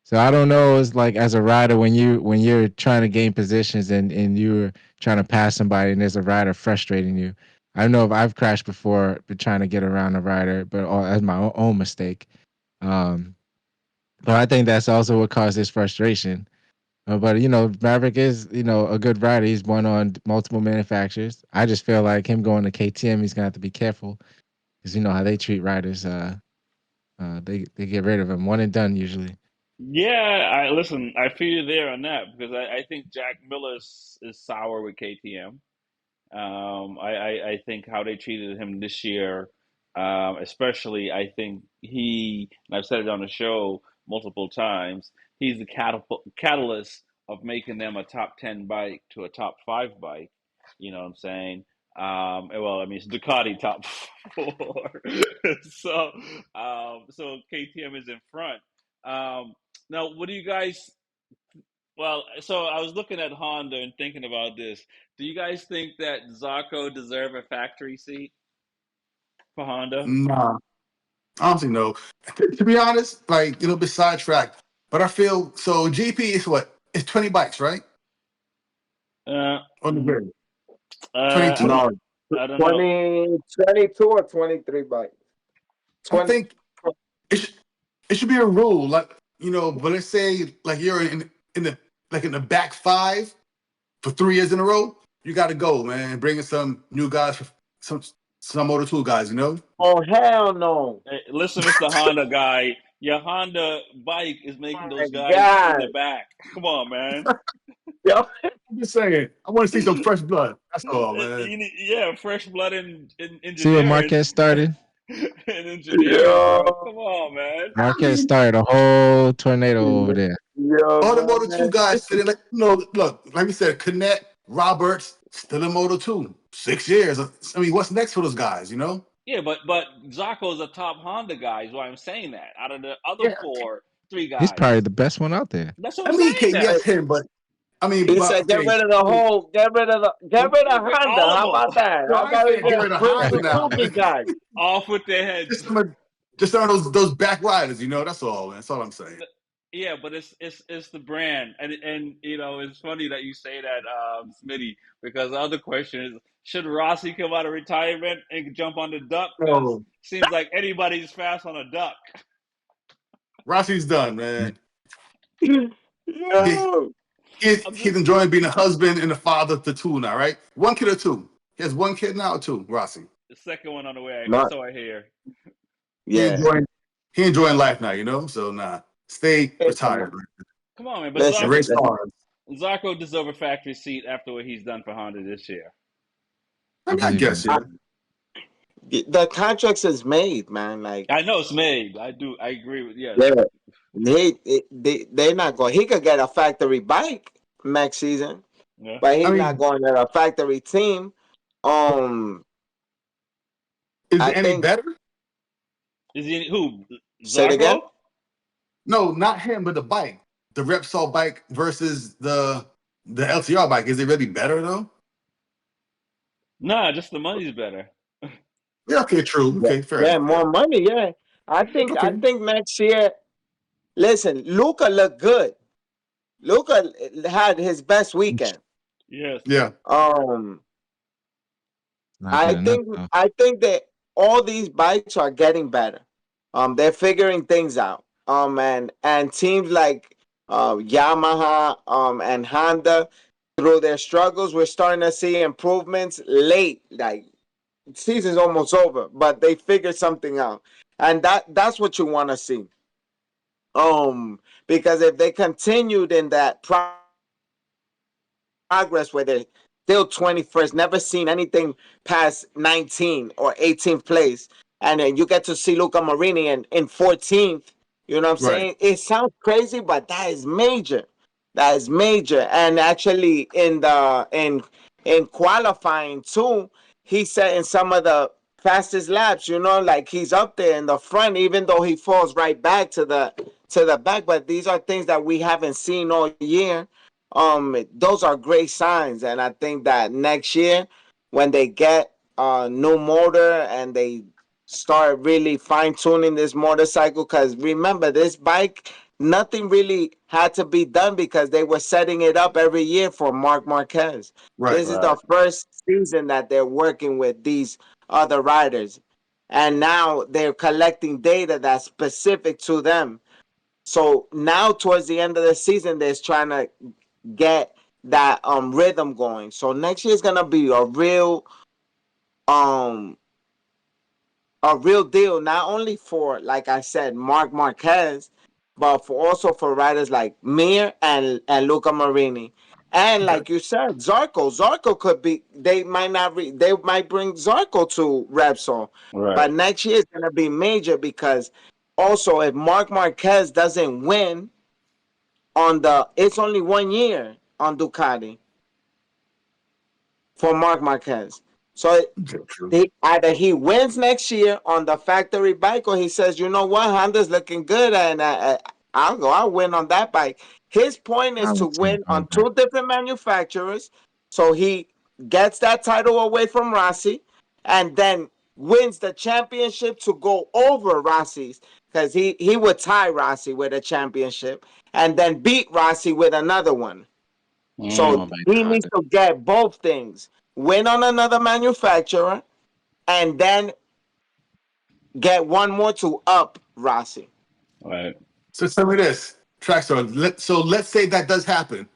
So I don't know. It's like as a rider when you're trying to gain positions and you're trying to pass somebody, and there's a rider frustrating you. I don't know if I've crashed before, but trying to get around a rider, but as my own mistake. Um, but I think that's also what caused this frustration. But Maverick is a good rider. He's won on multiple manufacturers. I just feel like him going to KTM, he's gonna have to be careful because you know how they treat riders. They get rid of him one and done usually. yeah. I listen. I feel you there on that because I think Jack Miller is sour with KTM. I think how they treated him this year, especially, I think and I've said it on the show multiple times, he's the catalyst of making them a top 10 bike to a top five bike. You know what I'm saying? Well, I mean, it's Ducati top four. so, so KTM is in front. Um, now, what do you guys well, so I was looking at Honda and thinking about this. Do you guys think that Zarco deserve a factory seat for Honda? Nah, honestly, no. To be honest, like a little bit sidetracked, but I feel so. GP is what? It's 20 bikes, right? Uh, On the grid. I 22. don't, No, I don't know. 2022 or 23 bikes. I 20. think it should, it should be a rule, like but let's say like you're in the like in the back five for 3 years in a row, you got to go, man. Bringing some new guys, some some Moto Two guys, Oh, hell no. Hey, listen, Mr. Honda guy, your Honda bike is making My those guys in the God. back. Come on, man. Yo, I'm just saying, I want to see some fresh blood. That's all, man. Yeah, fresh blood in See what engineering Marquez started? and engineering, bro. yo, Come on, man. I Marquez mean, started a whole tornado over there. all the yo, Moto Two man. guys sitting like look, like we said, Canet, Roberts, still in Moto Two, 6 years. I mean, what's next for those guys? Yeah, but Zarco's a top Honda guy. Is why I'm saying that. Out of the other Yeah, three He's probably guys, the best one out there. that's what I I'm mean, saying. okay, That yes, him, but I mean, He but said, okay, get rid of get Honda. all How of about them that? no, How I ain't about we saying get just rid of bring Honda now, Suzuki man. guys? off with their Just heads. some of those back riders, That's all, man. That's all I'm saying. Yeah, but it's the brand, and it's funny that you say that, Smitty, because the other question is, should Rossi come out of retirement and jump on the duck? Because No. seems like anybody's fast on a duck. Rossi's done, man. He, Yo. I'm he's just enjoying being a husband and a father to two now, right? One kid or two. He has one kid now or two, Rossi. the second one on the way. Not, So I hear. He yeah. enjoying he enjoying life now, So nah. Stay Listen, retired, man. man. Come on, man. But And Listen, race listen. cars. Zarco deserves a factory seat after what he's done for Honda this year. I I mean, I believe guess, that. yeah. The contracts is made, man. Like, I know it's made. I do. I agree with yes. yeah, they're not going. He could get a factory bike next season, Yeah. but I he's not mean, going to a factory team. Um, is I it any think. better? Is he who? Say it again. Zarco? No, not him, but the bike. The Repsol bike versus the LTR bike. Is it really better though? Nah, just the money's better. Yeah, okay, true. Yeah, Okay, fair yeah, enough. Yeah. more money. Yeah, I Okay. think next year. Listen, Luca looked good. Luca had his best weekend. Yes. Yeah. Um, Not good enough though. I think that. all these bikes are getting better. They're figuring things out. And teams like Yamaha and Honda, through their struggles, we're starting to see improvements late. Like season's almost over, but they figured something out, and that's what you want to see. Because if they continued in that progress where they're still 21st, never seen anything past 19th or 18th place, and then you get to see Luca Marini in 14th. You know what I'm saying? It Right. sounds crazy, but that is major. That is major. And actually, in qualifying too, he said in some of the fastest laps, like he's up there in the front, even though he falls right back to the back. But these are things that we haven't seen all year. Those are great signs, and I think that next year, when they get a new motor and they start really fine tuning this motorcycle, because remember, this bike, nothing really had to be done because they were setting it up every year for Mark Marquez. Right. This is the Right. first season that they're working with these other riders, and now they're collecting data that's specific to them. So now towards the end of the season, they're trying to get that rhythm going. So next year is gonna be um a real deal, not only for, like I said, Mark Marquez, but for also for riders like Mir and Luca Marini. And Okay. like you said, Zarco could be. They might not. They might bring Zarco to Repsol, Right. but next year is gonna be major because also if Mark Marquez doesn't win it's only 1 year on Ducati for Mark Marquez. So Okay, true. either he wins next year on the factory bike, or he says, you know what, Honda's looking good, and I'll win on that bike. His point I is to would see him win doing on that. two different manufacturers, so he gets that title away from Rossi, and then wins the championship to go over Rossi's, because he would tie Rossi with a championship, and then beat Rossi with another one. So Going Mm. back to he needs Honda. to get both things: win on another manufacturer, and then get one more to up Rossi. Right. So tell me this, Trackstar. So let's say that does happen.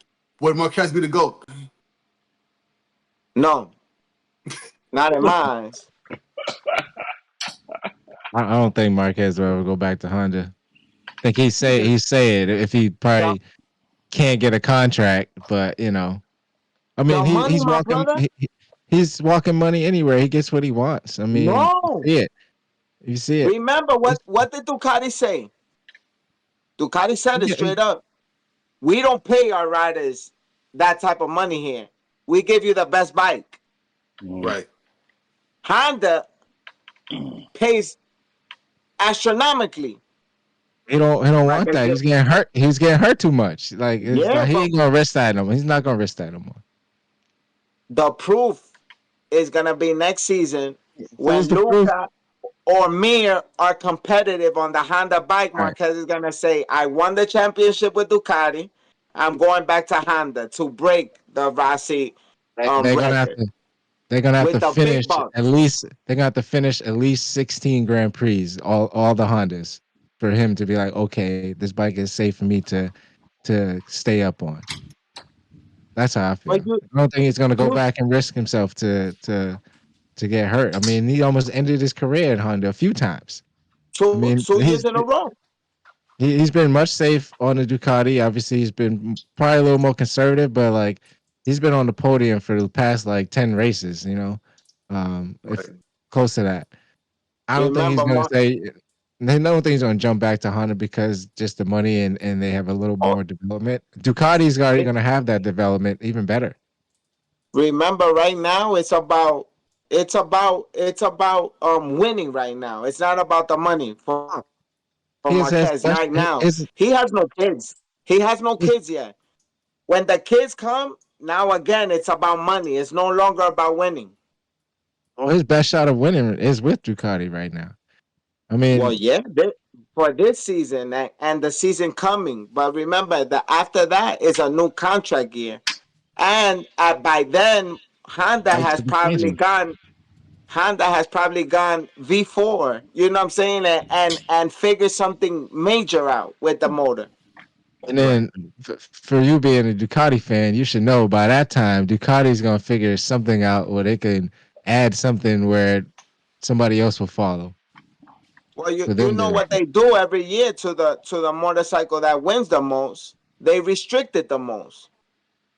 Would Marquez be the GOAT? No, not in my eyes. I don't think Marquez will ever go back to Honda. I think Okay. he say it if he The, probably can't get a contract, but I the mean money, my brother. he's walking money anywhere. He gets what he wants. I mean, you No. see it. You see it. Remember what did Ducati say? Ducati said it Yeah, straight up. We don't pay our riders that type of money here. We give you the best bike. Mm. Right. Honda pays astronomically. he don't Like want I that. said, He's getting hurt. He's getting hurt too much. Like it's yeah, not. He but ain't gonna risk that no more. He's not gonna risk that no more. the proof is gonna be next season Where's when the proof? Luca or Mir are competitive on the Honda bike. All right, Marquez is gonna say, "I won the championship with Ducati. I'm going back to Honda to break the Rossi they're gonna have record to. They're gonna have with to the big finish at bucks." least. They're gonna have to finish at least 16 Grand Prix. All the Hondas for him to be like, okay, this bike is safe for me to stay up on. That's how I feel. But you I don't think he's gonna go two back and risk himself to get hurt. I mean, he almost ended his career at Honda a few times. I two mean, 2 years in a row. he's been much safe on the Ducati. Obviously, he's been probably a little more conservative, but like he's been on the podium for the past like 10 races. If Right. close to that. I don't think he's Remember, gonna say. I don't think he's gonna jump back to Honda because just the money and they have a little oh, more development. Ducati's already gonna have that development even better. remember, right now it's about winning right now. It's not about the money for Marquez right He now. has He has no his, kids. He has no kids yet. When the kids come, now again, it's about money. It's no longer about winning. his best shot of winning is with Ducati right now. I Well, mean, yeah, for this season and the season coming. But remember that after that is a new contract year, and by then Honda bikes could be changing. Honda has probably gone V4, you know what I'm saying, and figured something major out with the motor. And Right. then for you being a Ducati fan, you should know by that time Ducati's gonna figure something out where they can add something where somebody else will follow Well, you within know their. what they do every year to the motorcycle that wins the most. They restrict it the most.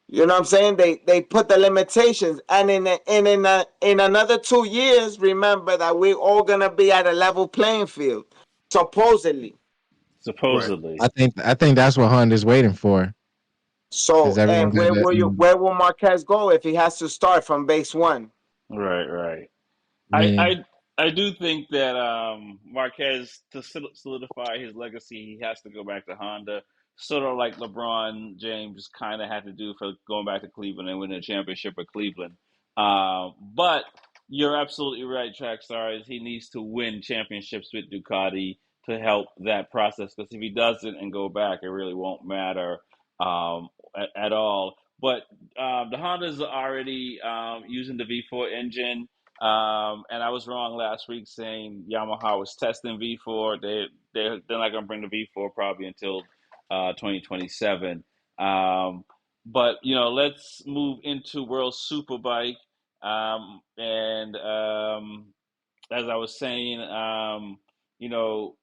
You know what I'm saying? They put the limitations, and in another 2 years, remember that we're all gonna be at a level playing field, supposedly. Right. Supposedly. I think that's what Honda's waiting for because So, and everyone's at that. where will Marquez go if he has to start from base one? Right, right. I I mean, I I do think that Marquez, to solidify his legacy, he has to go back to Honda, sort of like LeBron James kind of had to do for going back to Cleveland and winning a championship with Cleveland. But you're absolutely right, Track Stars. He needs to win championships with Ducati to help that process. Because if he doesn't and go back, it really won't matter at all. But the Hondas are already using the V4 engine. And I was wrong last week saying Yamaha was testing V4. They're not going to bring the V4 probably until 2027. But let's move into World Superbike. And as I was saying, you know,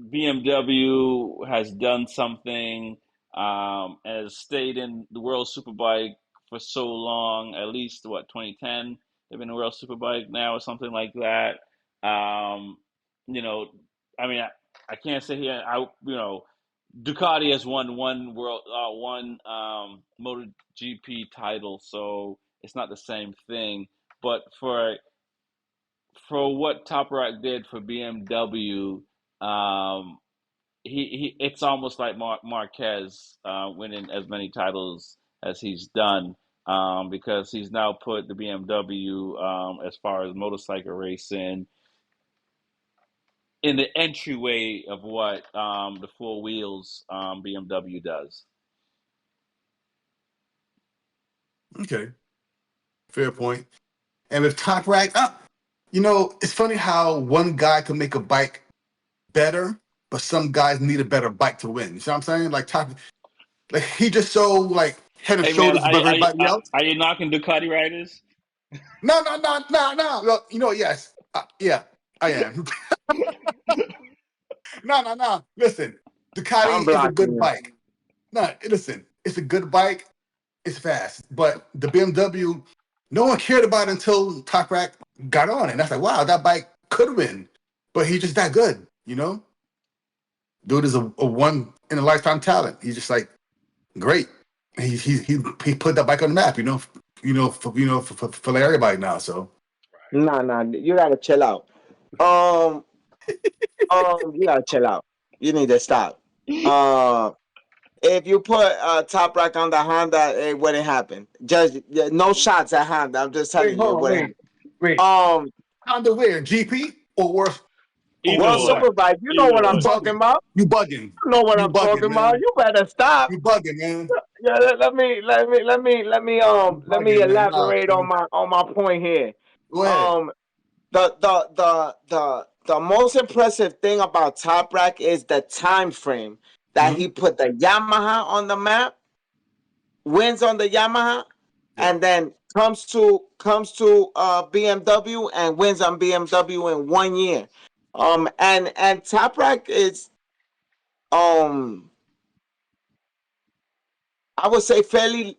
BMW has done something, has stayed in the World Superbike for so long, at least what 2010 they've been in the World Superbike now or something like that. Um, you know, I mean, I can't say here. Ducati has won one MotoGP title, so it's not the same thing. But for what Toprak did for BMW, um, he it's almost like Marquez winning as many titles as he's done, because he's now put the BMW, as far as motorcycle racing, in the entryway of what the four wheels BMW does. Okay. Fair point. And with Top Rack, it's funny how one guy can make a bike better, but some guys need a better bike to win. You see what I'm saying? Like he just so like head and Hey man, shoulders above everybody else. are you knocking Ducati riders? No, no, no, no, no. Well, yes, yeah, I am. No, no, no. Listen, I'm Ducati is a blocking good you. bike. No, listen, it's a good bike. It's fast, but the BMW, no one cared about it until Toprak got on it. And that's like, wow, that bike could win, but he's just that good, Dude is a one in a lifetime talent. He's just like great. He put that bike on the map, for everybody now. So Nah, nah, you gotta chill out. Um, you gotta chill out. You need to stop. Uh, if you put Top Rack on the Honda, it wouldn't happen. Just no shots at Honda. I'm just wait, telling you, it hold on, wouldn't wait, happen. wait. Um, Honda where? GP or worse? Or Either World worse or, what? Superbike, you know either what You I'm or. talking bugging. about. You bugging. You know what You I'm bugging, talking about. man. You better stop. You bugging, man. Yeah, You let me bugging, man. Nah, elaborate man. on my point here. Go ahead. Um, the most impressive thing about Top Rack is the time frame that Mm-hmm. he put the Yamaha on the map, wins on the Yamaha, Yeah. and then comes to BMW and wins on BMW in 1 year. And Top Rack is um I would say fairly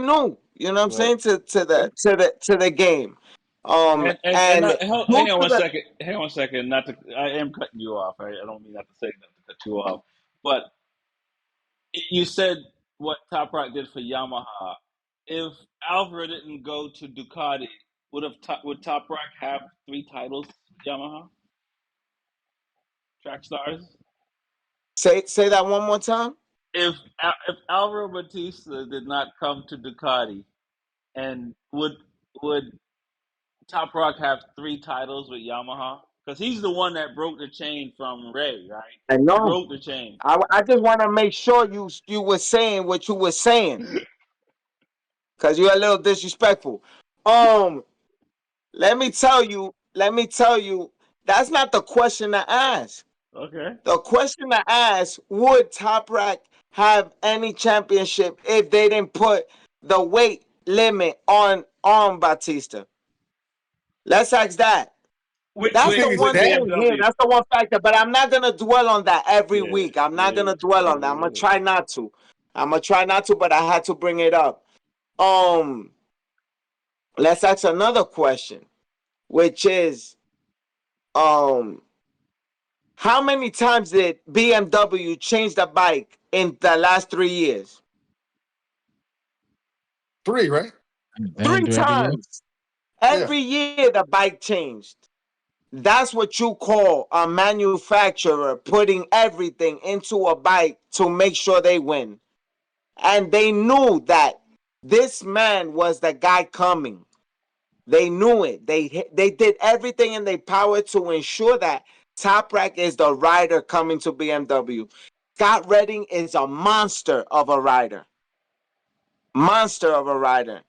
new. You know what I'm Right. saying, to the game. And And not, due hang on to one the second. Hang on one second. Not to, I am cutting you off. I don't mean not to say not to cut you off, but you said what Top Rock did for Yamaha. If Alvaro didn't go to Ducati, would Top Rock have three titles with Yamaha track stars? say that one more time. If Alvaro Batista did not come to Ducati, and would Top Rock have three titles with Yamaha? Because he's the one that broke the chain from Ray, right? I He know. broke the chain. I just want to make sure you were saying what you were saying, because you're a little disrespectful. Um, let me tell you, that's not the question to ask. Okay. The question to ask, would Top Rack have any championship if they didn't put the weight limit on Batista? Let's ask that. The That's With the thing is one that thing here. BMW. That's the one factor. But I'm not gonna dwell on that every Yeah, week. I'm not yeah, gonna dwell on that. I'm gonna yeah. try not to. But I had to bring it up. Um, let's ask another question, which is, um, how many times did BMW change the bike in the last 3 years? three, right? They don't Three do every year. times. Yeah. Every year the bike changed. That's what you call a manufacturer putting everything into a bike to make sure they win. And they knew that this man was the guy coming. They knew it. They did everything in their power to ensure that Top Rack is the rider coming to BMW. Scott Redding is a monster of a rider. Monster of a rider.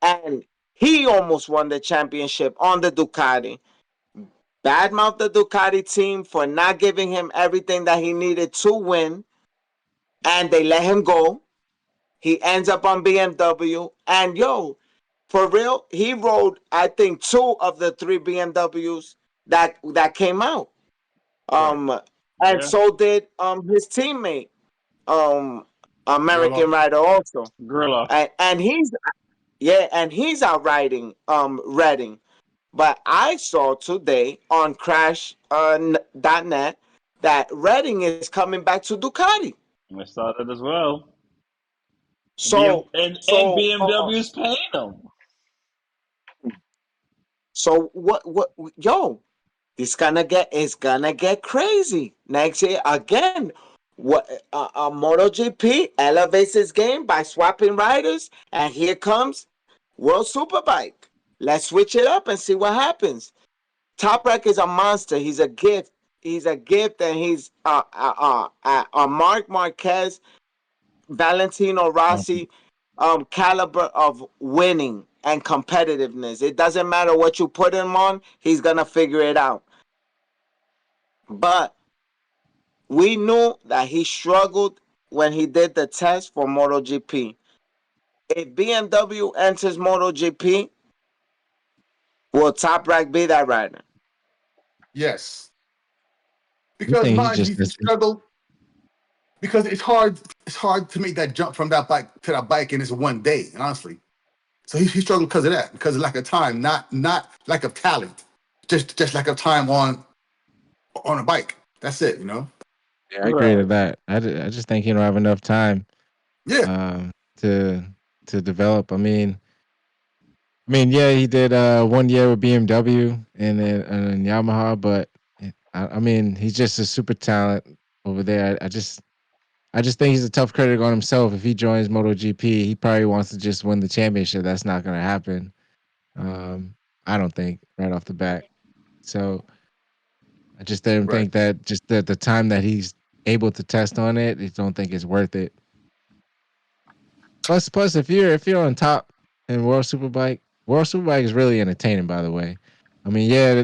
And he almost won the championship on the Ducati. Badmouth the Ducati team for not giving him everything that he needed to win. And they let him go. He ends up on BMW. And yo, for real, he rode, I think, two of the three BMWs that came out. Right. And Yeah. so did his teammate, um Grillo. American rider also. Gorilla. And he's out riding Redding. But I saw today on Crash.net that Redding is coming back to Ducati. I saw that as well. So And so BMW's paying them. so what yo, this gonna get crazy next year again. What MotoGP elevates his game by swapping riders, and here comes World Superbike. Let's switch it up and see what happens. Toprak is a monster. He's a gift. He's a gift, and he's Mark Marquez, Valentino Rossi, caliber of winning and competitiveness. It doesn't matter what you put him on; he's gonna figure it out. But we knew that he struggled when he did the test for MotoGP. If BMW enters MotoGP, will Toprak be that rider? Yes. You Because think he mind you, just he struggled because it's hard to make that jump from that bike to that bike in this one day, honestly. So he struggled because of that, because of lack of time, not lack of talent, just lack of time on a bike. That's it. Yeah, I agree to Right. that. I just think he don't have enough time Yeah. um, to to develop. Yeah, he did 1 year with BMW and Yamaha, but he's just a super talent over there. I just think he's a tough critic on himself. If he joins MotoGP, he probably wants to just win the championship. That's not going to happen. Um, I don't think right off the bat. So I just don't Right. think that just the time that he's able to test on it, I don't think it's worth it. Plus, if you're on top in World Superbike is really entertaining. By the way, yeah,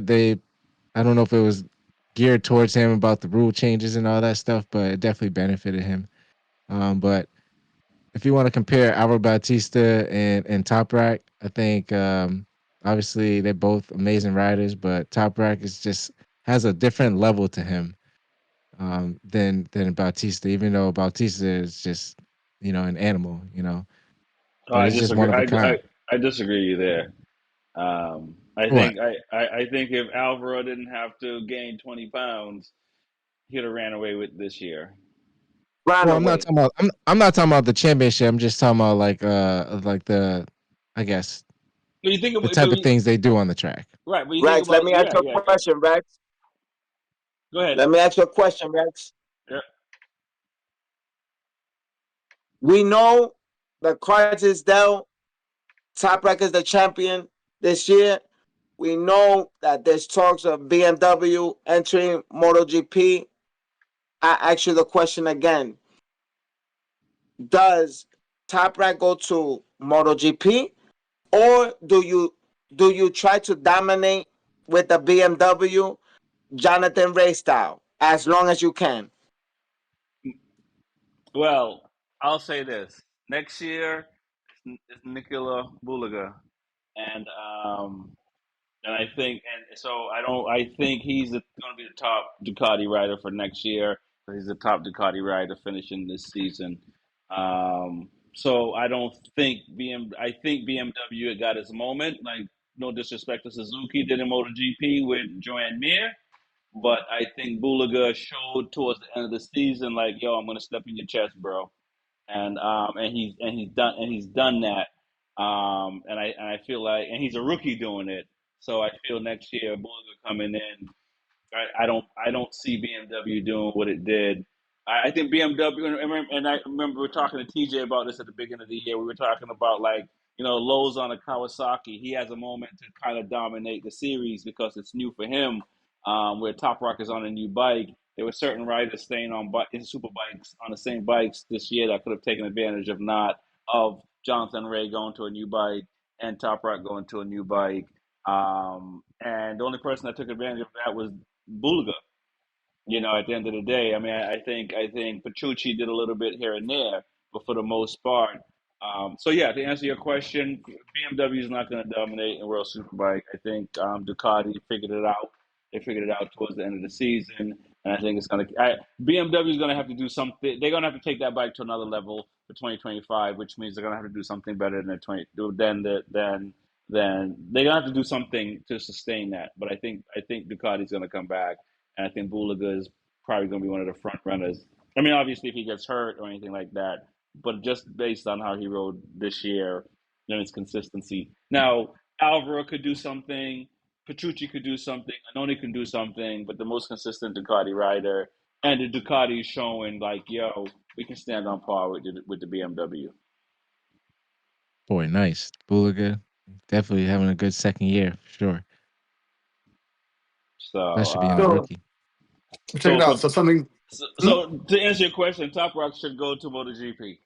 I don't know if it was geared towards him about the rule changes and all that stuff, but it definitely benefited him. But if you want to compare Alvaro Bautista and Toprak, I think obviously they're both amazing riders, but Toprak is just has a different level to him than Bautista. Even though Bautista is just an animal, Oh, but I it's just disagree. one of a I kind. I disagree you there. I What? think I think if Alvaro didn't have to gain 20 pounds, he'd have ran away with this year. Well, I'm not Runaway. talking about. I'm not talking about the championship. I'm just talking about like the, I guess But you think the about, type of things they do on the track. right? But you think Rex, let about, me ask yeah, you yeah, a yeah. question, Rex. Go ahead. Let me ask you a question, Rex. Yeah. We know the cards is dealt. Top Rack is the champion this year. We know that there's talks of BMW entering MotoGP. I ask you the question again. Does Top Rack go to MotoGP, or do do you try to dominate with the BMW Jonathan Ray style as long as you can? Well, I'll say this: next year is Nikola Bulaga, and and I think, and so I don't. I think he's going to be the top Ducati rider for next year. He's the top Ducati rider finishing this season. So I don't think I think BMW got his moment. Like, no disrespect to Suzuki, did in MotoGP with Joan Mir, but I think Bulaga showed towards the end of the season, like, yo, I'm going to step in your chest, bro, and he's done that. And I feel like, and he's a rookie doing it. So I feel next year Bulliger coming in, I don't see BMW doing what it did. I think BMW, and I remember we were talking to TJ about this at the beginning of the year. We were talking about, like, Lowe's on a Kawasaki. He has a moment to kind of dominate the series because it's new for him. Where Top Rock is on a new bike, there were certain riders staying on in super bikes on the same bikes this year that could have taken advantage of Jonathan Ray going to a new bike and Top Rock going to a new bike. And the only person that took advantage of that was Bulga. At the end of the day, I mean, I think Petrucci did a little bit here and there, but for the most part, so yeah. To answer your question, BMW is not going to dominate in World Superbike. I think Ducati figured it out. They figured it out towards the end of the season, and I think it's going to. BMW is going to have to do something. They're going to have to take that bike to another level for 2025, which means they're going to have to do something better than then they're gonna have to do something to sustain that. But I think Ducati's gonna come back, and I think Bulaga is probably gonna be one of the front runners. I mean, obviously, if he gets hurt or anything like that, but just based on how he rode this year and his consistency. Now, Alvaro could do something, Petrucci could do something, Anoni can do something, but the most consistent Ducati rider, and the Ducati is showing, like, yo, we can stand on par with the BMW. Boy, nice. Bulaga definitely having a good second year for sure. So, Especially being a So rookie. check so it out. for So something. So, Hmm? so to answer your question, Top Rock should go to MotoGP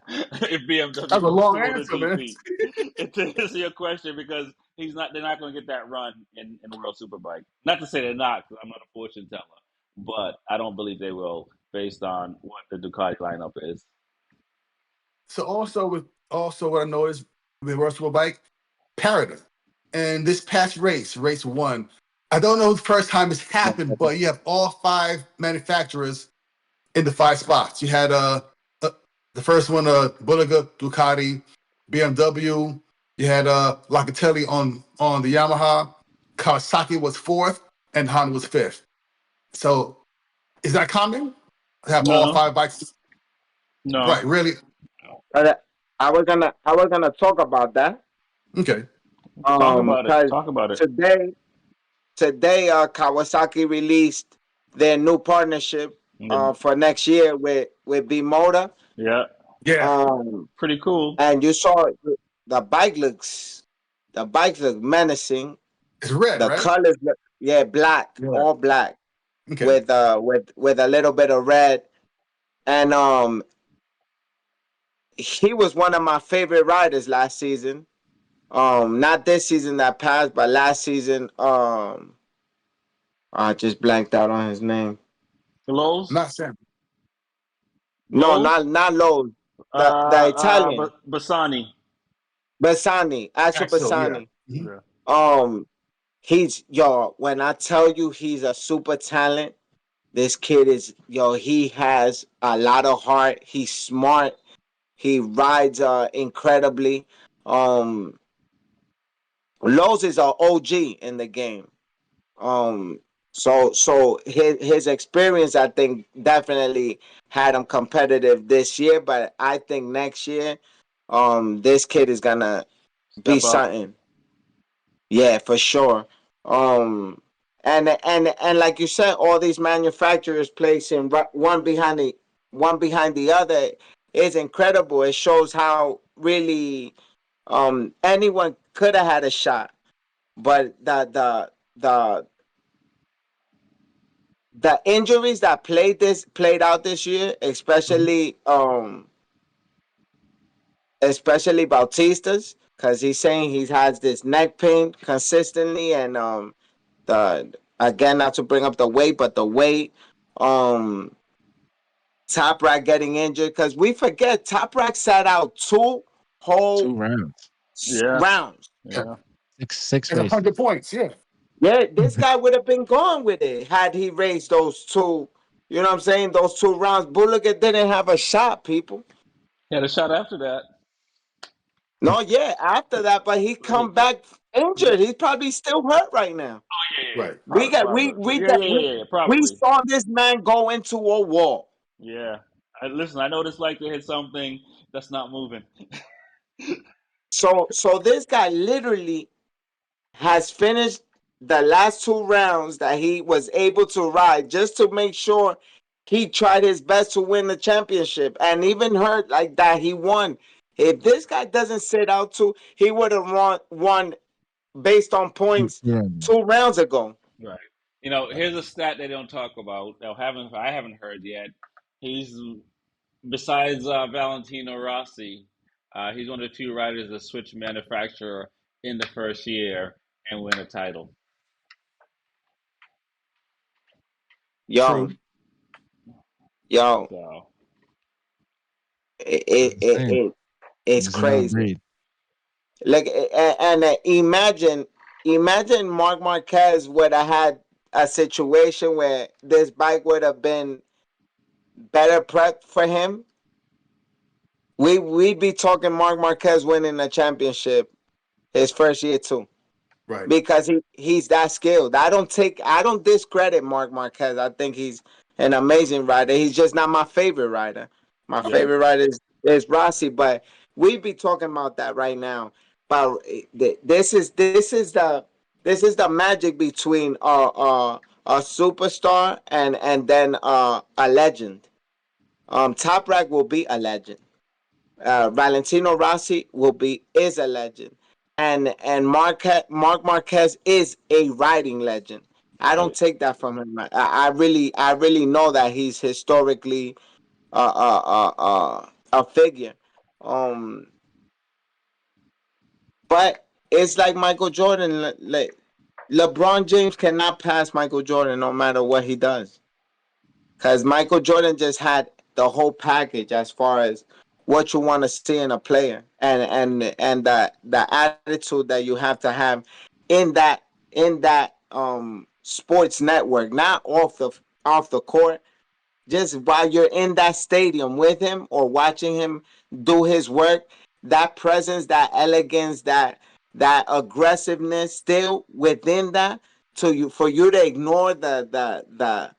if BMW That's a goes to long answer, man. MotoGP. To answer your question, because they're not going to get that run in World Superbike. Not to say they're not, because I'm not a fortune teller, but I don't believe they will, based on what the Ducati lineup is. So also what I noticed with World Bike, Parada. And this past race one, I don't know the first time it's happened, but you have all five manufacturers in the five spots. You had the first one, Bulliga, Ducati, BMW. You had Locatelli on the Yamaha. Kawasaki was fourth, and Honda was fifth. So is that common? To have all No, five bikes, no. right? Really? But I was gonna talk about that. Okay. Talk about it. Cause Talk about it. today Kawasaki released their new partnership Yeah, for next year with B Motor. yeah. Yeah, Um, Pretty cool. and you saw the bike looks the bike look menacing. it's red, The right? colors look, yeah, black, Yeah. all black Okay. with a little bit of red. And he was one of my favorite riders last season. Not this season that passed, but last season. I just blanked out on his name. Lowe's, Not Sam. No, Lowe's. not Lowe's. The Italian Bassani. Bassani, Axel Axel, yeah. Bassani. Mhm. Yeah. Um, he's yo. When I tell you he's a super talent, this kid is yo. He has a lot of heart. He's smart. He rides incredibly. Um, Lowe's is an OG in the game. Um, so his experience, I think, definitely had him competitive this year. But I think next year, this kid is gonna be Step up. something. Yeah, for sure. Um, and like you said, all these manufacturers placing one behind the other is incredible. It shows how really anyone could have had a shot, but the the injuries that played out this year, Mhm. especially Bautista's. because he's saying he has this neck pain consistently, and the again, not to bring up the weight, but the weight, um, Top Rack getting injured, because we forget Top Rack sat out two Two whole rounds, Yeah, rounds. Yeah. yeah. six It's races. 100 points. Yeah. Yeah, this guy would have been gone with it had he raced those two. You know what I'm saying? Those 2 rounds. Bulliger didn't have a shot, people. He had a shot after that. No, yeah, after that, but he But come back yeah. injured. He's probably still hurt right now. Oh yeah, yeah, yeah. Right. We got Probably. Yeah, yeah, yeah, yeah. we Probably. saw this man go into a wall. Yeah. Listen, I know what it's like to hit something that's not moving. So this guy literally has finished the last 2 rounds that he was able to ride just to make sure he tried his best to win the championship, and even hurt like that he won. If this guy doesn't sit out too, he would have won based on points Yeah. 2 rounds ago. Right. Here's a stat they don't talk about. I haven't heard yet. He's besides Valentino Rossi, he's one of the few riders that switch manufacturer in the first year and win a title. Yo, True. yo, So it, I'm it, it, saying it it's it's an crazy. breed. Like, and imagine Mark Marquez would have had a situation where this bike would have been better prepped for him. We'd be talking Mark Marquez winning a championship his first year too, Right. because he's that skilled. I don't discredit Mark Marquez. I think he's an amazing rider. He's just not my favorite rider. My yeah, favorite rider is Rossi, but we'd be talking about that right now. But this is the magic between a superstar and then a legend. Top Rack will be a legend. Valentino Rossi is a legend, and Mark Marquez is a riding legend. I don't right. take that from him. I really know that he's historically a figure. Um, but it's like Michael Jordan. Like LeBron James cannot pass Michael Jordan no matter what he does. Because Michael Jordan just had the whole package as far as what you want to see in a player, and the attitude that you have to have in that sports network, not off the court, just while you're in that stadium with him or watching him do his work, that presence, that elegance, that aggressiveness still within that, to you for you to ignore the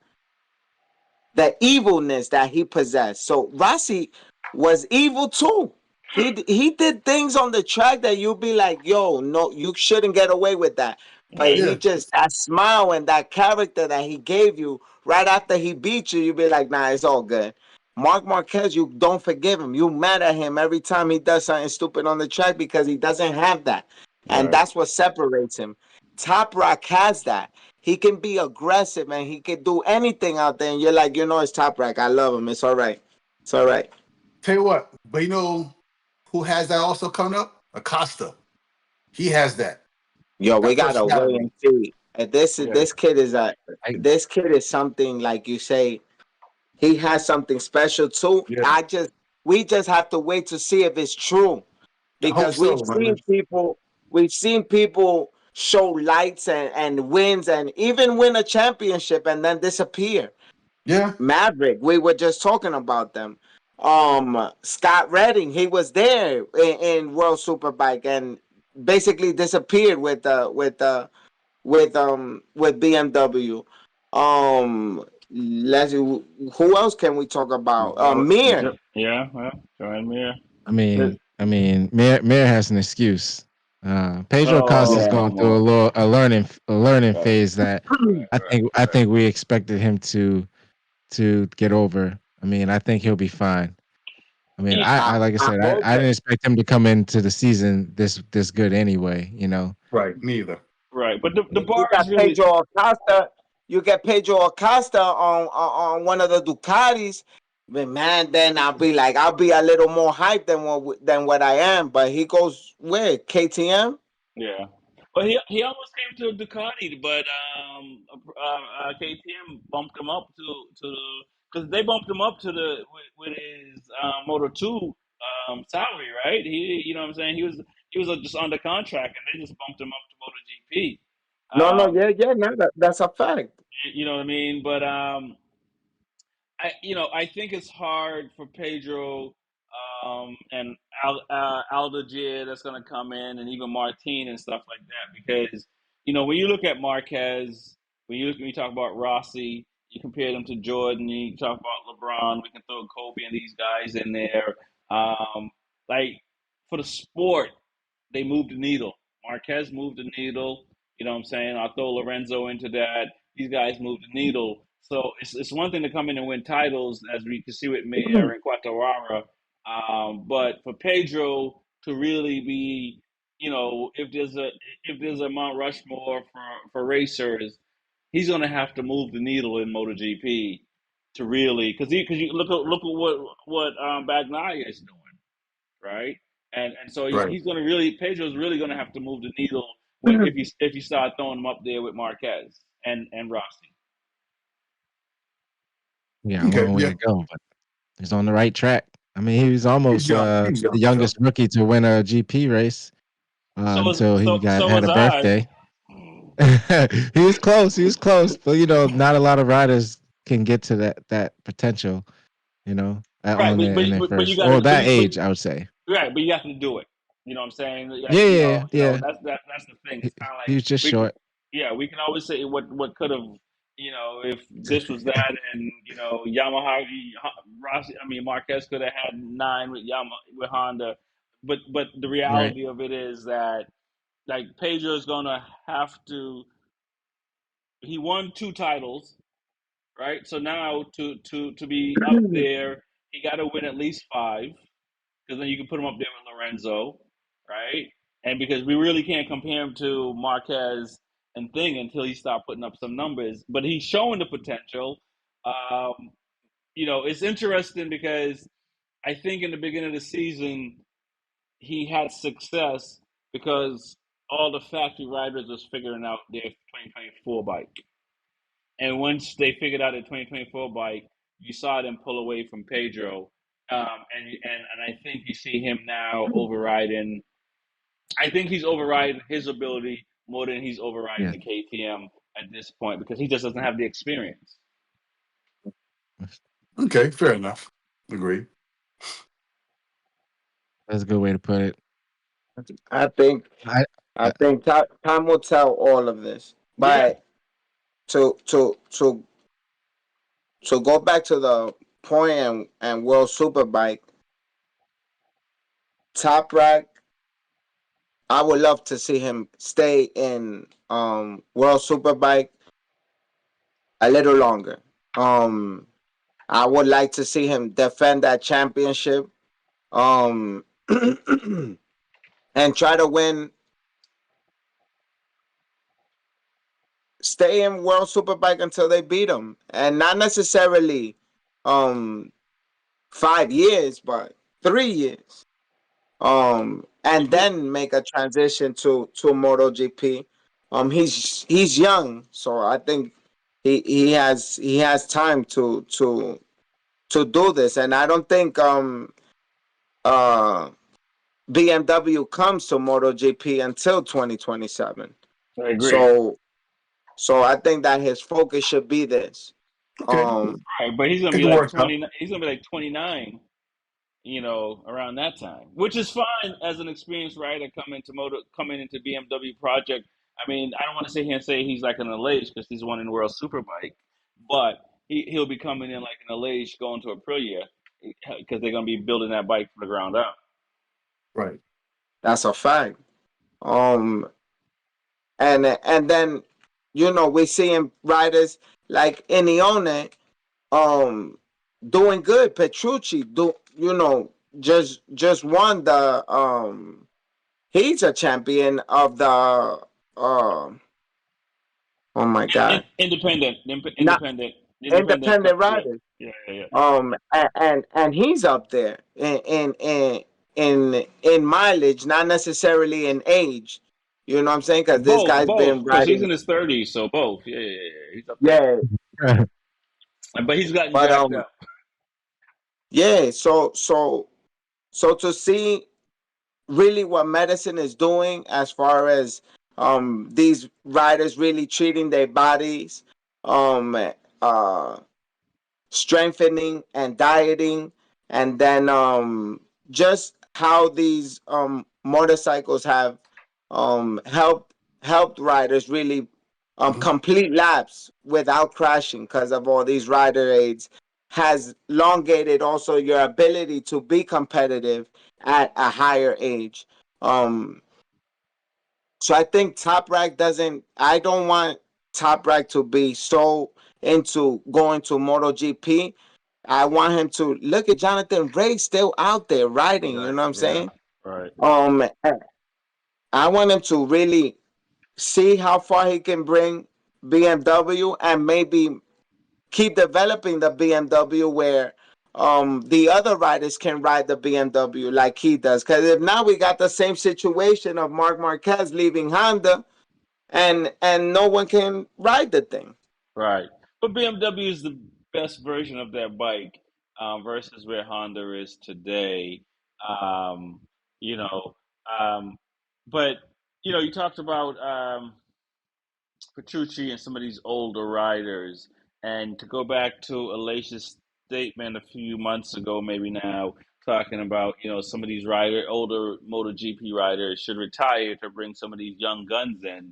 evilness that he possessed. So Rossi was evil too. He did things on the track that you'd be like, yo, no, you shouldn't get away with that. But Right. he Yeah. just, that smile and that character that he gave you right after he beat you, you'd be like, nah, it's all good. Mark Marquez, you don't forgive him. You mad at him every time he does something stupid on the track because he doesn't have that. And Right. that's what separates him. Top Rock has that. He can be aggressive and he can do anything out there. And you're like, it's Top Rack. I love him. It's all right. It's all right. Tell you what, but you know who has that also coming up? Acosta. He has that. Yo, we That gotta wait personality. and see. And Yeah. I this kid is something, like you say. He has something special too. Yeah. We just have to wait to see if it's true, I hope because so, man. we've seen people show lights and wins and even win a championship and then disappear. Yeah. Maverick, we were just talking about them. Scott Redding, he was there in World Superbike and basically disappeared with BMW. Let's see, who else can we talk about? Mir. Yeah. Well, join me. Mayor has an excuse. Pedro Oh, Acosta's Yeah. going come through on. a learning Right. phase that I think we expected him to get over. I think he'll be fine. I like I I said, hope I it. didn't expect him to come into the season this good anyway. Right. Neither. Right. But the bar You got is really Pedro Acosta. You get Pedro Acosta on one of the Ducatis. But man, then I'll be a little more hyped than what I am. But he goes where KTM. Yeah. Well, he almost came to Ducati, but KTM bumped him up to because they bumped him up to with his Moto Two salary, right? You know what I'm saying? He was just under contract, and they just bumped him up to MotoGP. No, no, Um, yeah, no, that's a fact. you know what I mean? But I think it's hard for Pedro and Aldagier that's going to come in, and even Martin and stuff like that. Because when you look at Marquez, when you talk about Rossi, you compare them to Jordan. You talk about LeBron. We can throw Kobe and these guys in there. Like for the sport, they moved the needle. Marquez moved the needle. You know what I'm saying? I'll throw Lorenzo into that. These guys moved the needle. So it's one thing to come in and win titles, as we can see with Mayer and Quattarara. But for Pedro to really be, if there's a Mount Rushmore for racers, he's going to have to move the needle in MotoGP to really because you look at what Bagnaia is doing, right? And so Right. he's going to really Pedro's really going to have to move the needle if you start throwing him up there with Marquez and Rossi. Yeah, a Okay. long way Yeah. to go, but he's on the right track. I mean, he was almost He's young. He's the young. So youngest rookie to win a GP race So was until he so got so had was a I. birthday. He was close. He was close, but not a lot of riders can get to that potential. Right, On in their but you first got or to that age, I would say. right, but you have to do it. You know what I'm saying? Yeah, yeah, yeah. That's the thing. It's kind of He like was just we short. yeah, we can always say what could have, if this was that, and Yamaha, Rossi, I mean Marquez could have had 9 with Honda, but the Right. reality of it is that like Pedro is gonna have to. He won 2 titles, right? So now to be up there, he got to win at least 5, because then you can put him up there with Lorenzo, right? And because we really can't compare him to Marquez and Thing until he start putting up some numbers, but he's showing the potential. Um, it's interesting because I think in the beginning of the season he had success because all the factory riders was figuring out their 2024 bike. And once they figured out the 2024 bike, you saw them pull away from Pedro. And I think you see him now overriding. I think he's overriding his ability more than he's overriding Yeah. the KTM at this point because he just doesn't have the experience. okay, fair enough. Agree. That's a good way to put it. I think I, I I think time will tell all of this. Yeah, But to go back to the point and World Superbike, Top Rack, I would love to see him stay in World Superbike a little longer. Um, I would like to see him defend that championship. Um, and try to win, stay in World Superbike until they beat him, and not necessarily um 5 years, but 3 years. And then make a transition to MotoGP. He's young, so I think he has time to do this, and I don't think uh BMW comes to MotoGP until 2027. I agree. So I think that his focus should be this. Okay. Um, Right, but he's gonna It be can like work out. 20. He's gonna be like 29. Around that time, which is fine as an experienced rider coming into BMW project. I mean, I don't want to sit here and say he's like an Alage because he's won in World Superbike, but he'll be coming in like an Alage going to Aprilia because they're gonna be building that bike from the ground up. Right. that's a fact. Um, and then we seeing riders like Inione um doing good. Petrucci just won the he's a champion of the oh my god, Independent, not independent. Independent independent Cup. Yeah, riders. yeah, yeah, yeah. And he's up there in mileage, not necessarily in age. You know what I'm saying? Because this Both, guy's both, been because he's riding. in his 30s, so both. Yeah, yeah, yeah. He's up there. Yeah, But he's gotten but jacked up. yeah. So to see really what medicine is doing as far as these riders really treating their bodies, um uh strengthening and dieting, and then just how these motorcycles have helped riders really Mhm. complete laps without crashing because of all these rider aids, has elongated also your ability to be competitive at a higher age. um so I think Top Rack doesn't. I don't want Top Rack to be so into going to MotoGP. I want him to look at Jonathan Ray still out there riding. You know what Exactly. I'm Yeah. saying? Right. Um, I want him to really see how far he can bring BMW, and maybe keep developing the BMW where the other riders can ride the BMW like he does. Because if not, we got the same situation of Mark Marquez leaving Honda, and no one can ride the thing. Right. But BMW is the best version of that bike versus where Honda is today. Um, you know, um, but you talked about Petrucci and some of these older riders. And to go back to Alicia's statement a few months ago, maybe now, talking about, some of these older MotoGP riders should retire to bring some of these young guns in.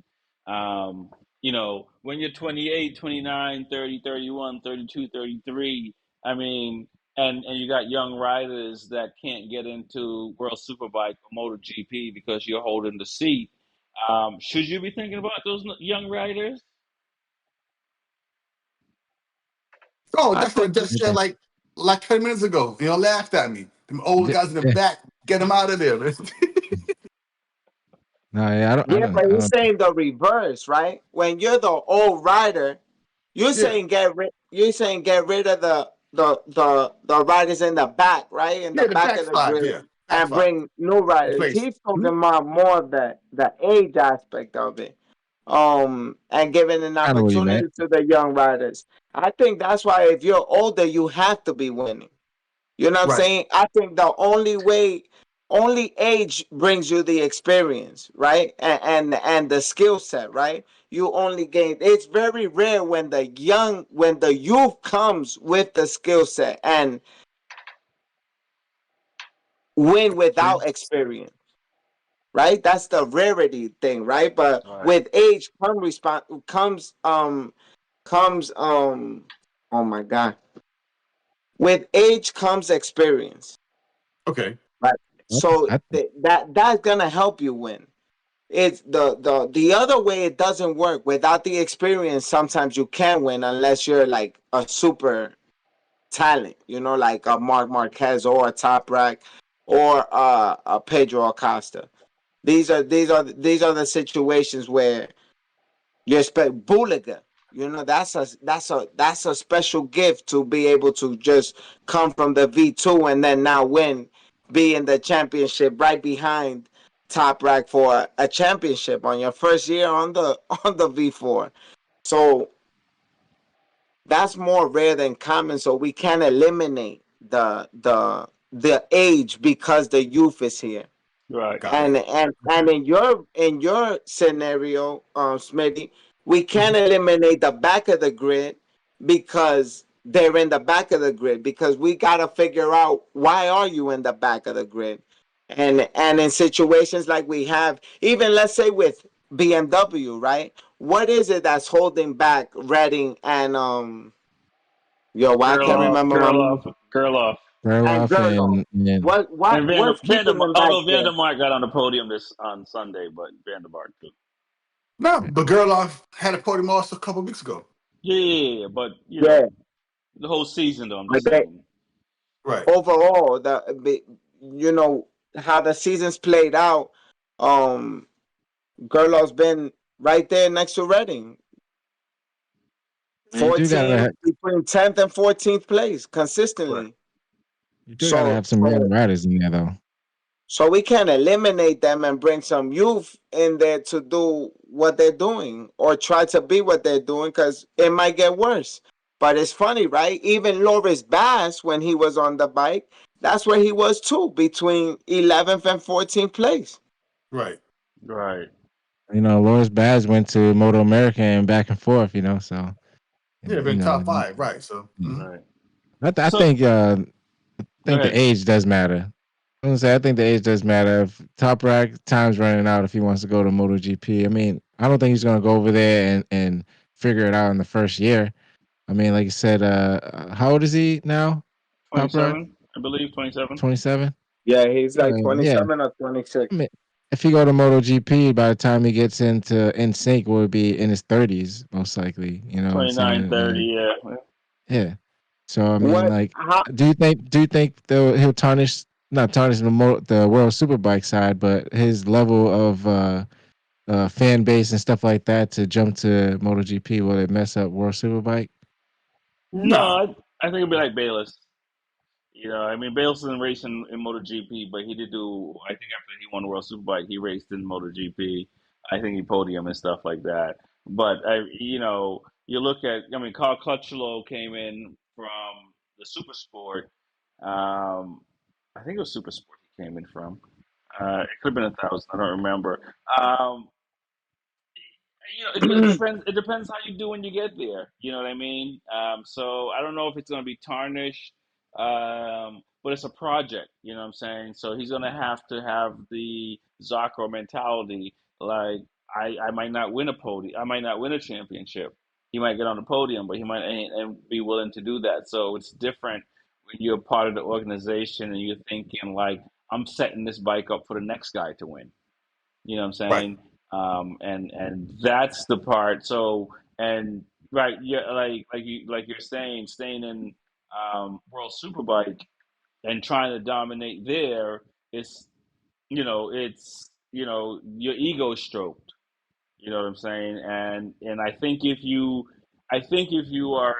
When you're 28, 29, 30, 31, 32, 33, I mean, and you got young riders that can't get into World Superbike or MotoGP because you're holding the seat. Should you be thinking about those young riders? Oh, I that's what I think just said like 10 minutes ago. Laughed at me. Them old guys in the back, get them out of there. No, yeah, yeah, but I he's don't. saying the reverse, right? When you're the old rider, you're Yeah. saying get rid of the riders in the back, right? In the Yeah, the back back of the five. grid, Yeah. Back and five. bring new riders. Replace. He's talking about more of the age aspect of it. And giving an Kind of what you meant. opportunity to the young riders. I think that's why if you're older, you have to be winning. You know what I'm Right. saying? I think the only age brings you the experience, right? And the skill set, right? You only gain. It's very rare when the youth comes with the skill set and win without experience, right? That's the rarity thing, right? But Right. with age comes oh my god. With age comes experience. Okay. Right. So I think that's gonna help you win. It's the other way it doesn't work. Without the experience, sometimes you can't win unless you're like a super talent, like a Mark Marquez or a Top Rack or a Pedro Acosta. These are the situations where you expect Buliga. That's a special gift to be able to just come from the V2 and then now win, be in the championship right behind Top Rack for a championship on your first year on the on the V4. So that's more rare than common. So we can eliminate the age because the youth is here. Right. Got it. And in your scenario, Smitty, we can eliminate the back of the grid because they're in the back of the grid, because we gotta figure out why are you in the back of the grid, and in situations like we have, even let's say with BMW, right? What is it that's holding back Redding and I Girl can't off, remember my girl man, off, girl off. and Gerloff Gerlo. and What And what's keeping them back although there? Vandermark got on the podium this on Sunday, but Vandermark too. No, but Gerloff had a podium also a couple weeks ago. Yeah, yeah, yeah, but Yeah, the whole season though. I'm but just saying. Right. overall, you know how the season's played out. Um, Gerlo's been right there next to Redding. You do gotta 14 between 10th and 14th place Correct. consistently. you do gotta So have some young riders in there though. so we can eliminate them and bring some youth in there to do what they're doing or try to be what they're doing because it might get worse. But it's funny, right? Even Loris Bass, when he was on the bike, that's where he was too, between 11th and 14th place. Right. Right. Loris Baz went to Moto America and back and forth. So Yeah, you been know, top five, right? So, Right. I So go think the ahead. age does matter. I'm gonna say I think the age does matter. If Top Rack time's running out if he wants to go to MotoGP. I mean, I don't think he's gonna go over there and figure it out in the first year. I mean, like you said, how old is he now? Top Rack, 27, I believe 27. 27. Yeah, he's like Yeah. 27 or I 26. mean, if he go to MotoGP, by the time he gets into in sync, will be in his 30s, most likely. You know what I'm 29, saying? 30. And Yeah. yeah. So I mean, What? like, How? do you think he'll tarnish not tarnish the World Superbike side, but his level of fan base and stuff like that to jump to MotoGP? Will it mess up World Superbike? No, nah. I think it'd be like Bayless. I mean, Bales didn't race in MotoGP, but he did do. I think after he won the World Superbike, he raced in MotoGP. I think he podium and stuff like that. But you look at. I mean, Carl Crutchlow came in from the Super Sport. I think it was Super Sport he came in from. It could have been 1,000. I don't remember. It depends. It depends how you do when you get there. You know what I mean? So I don't know if it's going to be tarnished, but it's a project. You know what I'm saying? So he's going to have the Zarco mentality. Like I might not win a podium. I might not win a championship. He might get on the podium, but he might and be willing to do that. So it's different when you're part of the organization and you're thinking like I'm setting this bike up for the next guy to win. You know what I'm Right. saying? And that's the part. So and right, yeah, like you're saying, staying in World Superbike and trying to dominate there is it's your ego stroked. You know what I'm saying? And I think if you are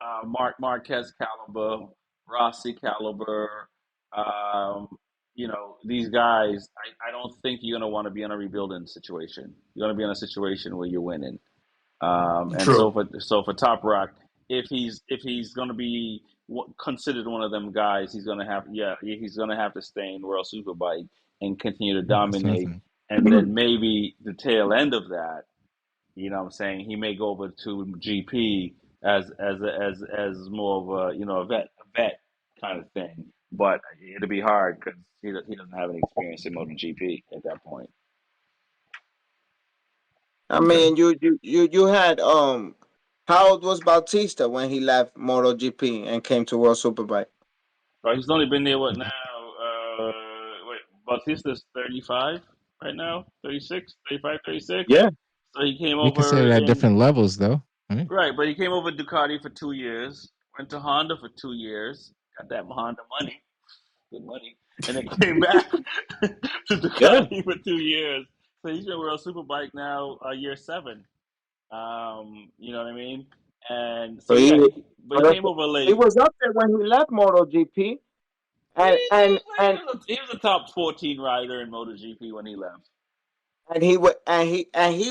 a Mark Marquez caliber, Rossi caliber. These guys. I don't think you're gonna want to be in a rebuilding situation. You're gonna be in a situation where you're winning. And True. so for Top Rock, if he's gonna be considered one of them guys, he's gonna have to stay in World Superbike and continue to That's dominate. something. And then maybe the tail end of that, what I'm saying, he may go over to GP as more of a vet kind of thing. But it'll be hard because he doesn't have any experience in MotoGP at that point. I Okay. mean, you had how old was Bautista when he left MotoGP and came to World Superbike? Right, he's only been there what now? Wait, Bautista's 35 right now, 36, 35, 36. Yeah. So he came We consider over that in different levels, though. Right? right, but he came over Ducati for 2 years, went to Honda for 2 years, got that Honda money, good money, and then came back to Yeah. Ducati for 2 years. So he's been World Superbike now, year seven. You know what I mean? And so So yeah, he but he came over he late. was up there when he left MotoGP, He was a top 14 rider in MotoGP when he left. and he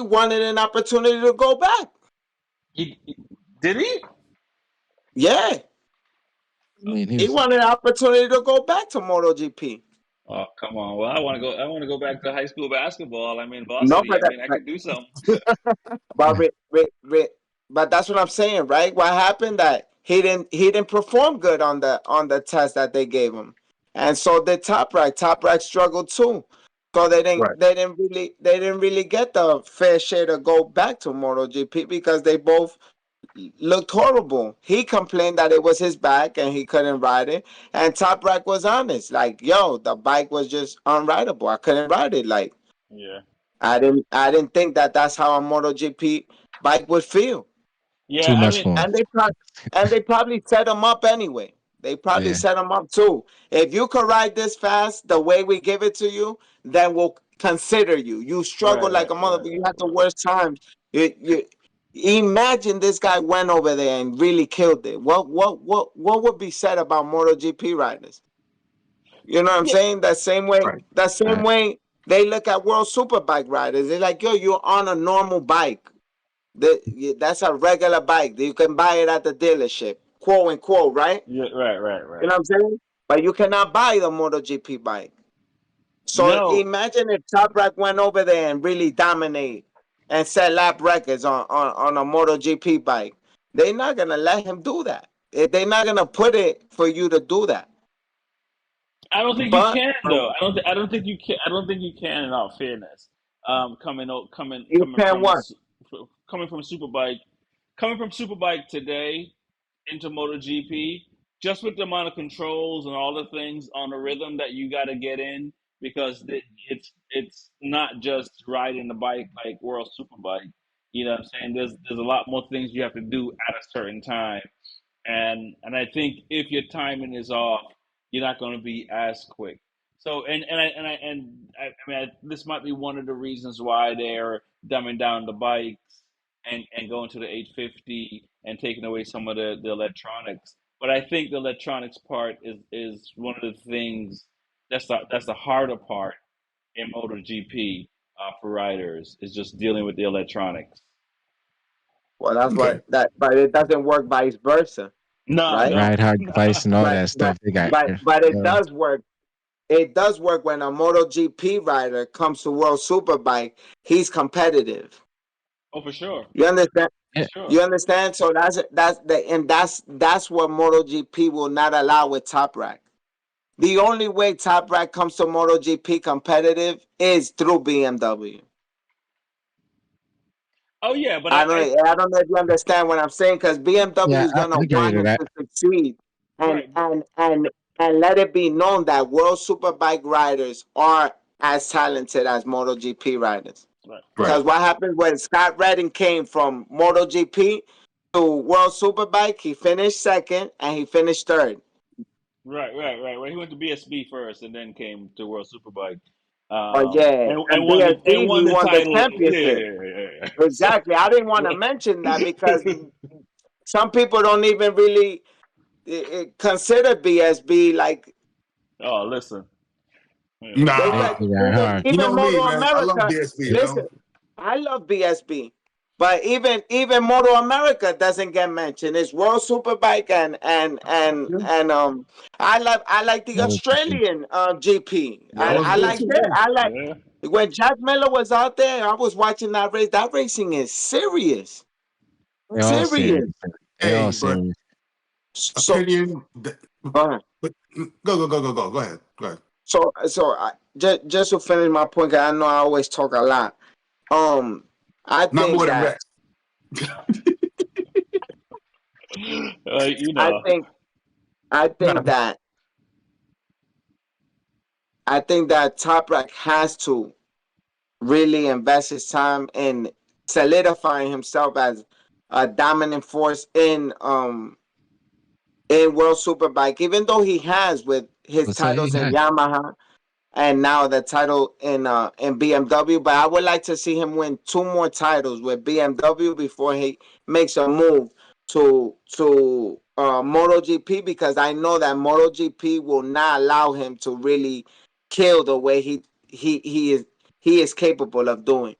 wanted an opportunity to go back. He did he? Yeah, I mean, he he was. wanted an opportunity to go back to MotoGP. Oh come on! Well, I want to go. I want to go back to high school basketball. I'm in No, varsity. I mean, I could do something. but but that's what I'm saying, right? What happened that he didn't perform good on the test that they gave him, and so did Top Rack. Top Rack struggled too. So Right. they didn't really get the fair share to go back to MotoGP because they both looked horrible. He complained that it was his bike and he couldn't ride it, and Top Rack was honest, like, "Yo, the bike was just unrideable. I couldn't ride it. Like, Yeah, I didn't think that that's how a MotoGP bike would feel." yeah. Too I much mean, for him. And they probably set him up anyway. They probably Yeah. set him up too. If you could ride this fast the way we give it to you, then we'll consider you. You struggle right, like right, a right, mother. You right, had the right. worst times. You Imagine this guy went over there and really killed it. What would be said about MotoGP riders? You know what I'm Yeah, saying? Right. That same Right. way they look at World Superbike riders. They're like, yo, you're on a normal bike. That's a regular bike. You can buy it at the dealership, quote unquote, right? yeah, right, You right. know what I'm saying? But you cannot buy the MotoGP bike. So No, imagine if Top Rack went over there and really dominate and set lap records on a MotoGP bike. They're not gonna let him do that. They're not gonna put it for you to do that. I don't think you But can though. I don't think you can. I don't think you can. In all fairness, you can what? coming from Superbike, coming from Superbike today into MotoGP, just with the amount of controls and all the things on the rhythm that you got to get in, because it's not just riding the bike like World Superbike. You know what I'm saying? There's a lot more things you have to do at a certain time, and I think if your timing is off, you're not going to be as quick. So I mean this might be one of the reasons why they're dumbing down the bikes and going to the 850 and taking away some of the electronics. But I think the electronics part is one of the things that's the harder part in MotoGP for riders is just dealing with the electronics. Well, that's Okay. what that. But it doesn't work vice versa, No, right? no, Ride hard no. device and all But that but stuff. They got but it uh, does work. It does work when a MotoGP rider comes to World Superbike. He's competitive. Oh, for sure, You understand? for yeah, sure. You understand? So that's what MotoGP will not allow with Top Rack. The only way Top Rack comes to MotoGP competitive is through BMW. Oh yeah, but I don't know if you understand what I'm saying because BMW yeah, is gonna I agree want to him that. to succeed and right, and and and let it be known that World Superbike riders are as talented as MotoGP riders. right, Right. Because what happened when Scott Redding came from MotoGP to World Superbike, he finished second and he finished third. right. Well, he went to BSB first, and then came to World Superbike, Oh yeah, and and BSB won he the won the title. Yeah, championship. yeah, yeah, yeah. So, Exactly. I didn't want to mention that because some people don't even really consider BSB like oh, listen, yeah. they Nah. like They ride hard. You even know me, Moto man. I love America. DSP, you Listen, know? I love BSB, but even Moto America doesn't get mentioned. It's World Superbike and I like the MotoGP. Australian GP. That was I good like too, that. yeah. I like Yeah. when Jack Miller was out there. I was watching that race. That racing is serious, They all serious. serious. They all Hey, but serious. So opinion. uh, But go. Go ahead. Go ahead. just to finish my point, 'cause I know I always talk a lot. Um, I Not think more than that Rex. You I know, think I think Nah. that I think that Top Rack has to really invest his time in solidifying himself as a dominant force in World Superbike, even though he has with his But so he titles in had. Yamaha and now the title in BMW. But I would like to see him win two more titles with BMW before he makes a move to MotoGP because I know that MotoGP will not allow him to really kill the way he is capable of doing.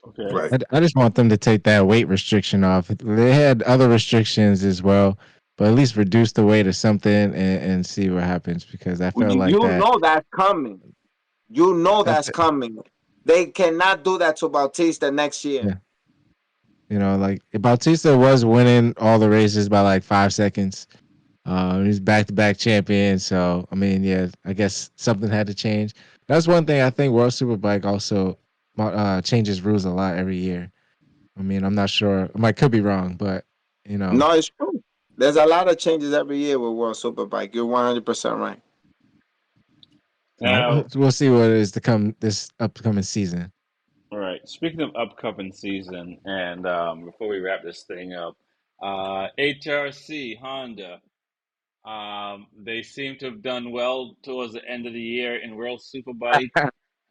okay. Right. I just want them to take that weight restriction off. They had other restrictions as well, but at least reduce the weight of something and see what happens because I felt like You that. know that's coming. You know That's that's coming. They cannot do that to Bautista next year. yeah. Like Bautista was winning all the races by like 5 seconds. He's back to back champion. So I mean, yeah, I guess something had to change. That's one thing I think World Superbike also changes rules a lot every year. I mean, I'm not sure. I might could be wrong, but you know, No, it's true. There's a lot of changes every year with World Superbike. You're 100% right. Now, we'll see what is to come this upcoming season. all right. Speaking of upcoming season, and before we wrap this thing up, HRC Honda. They seem to have done well towards the end of the year in World Superbike.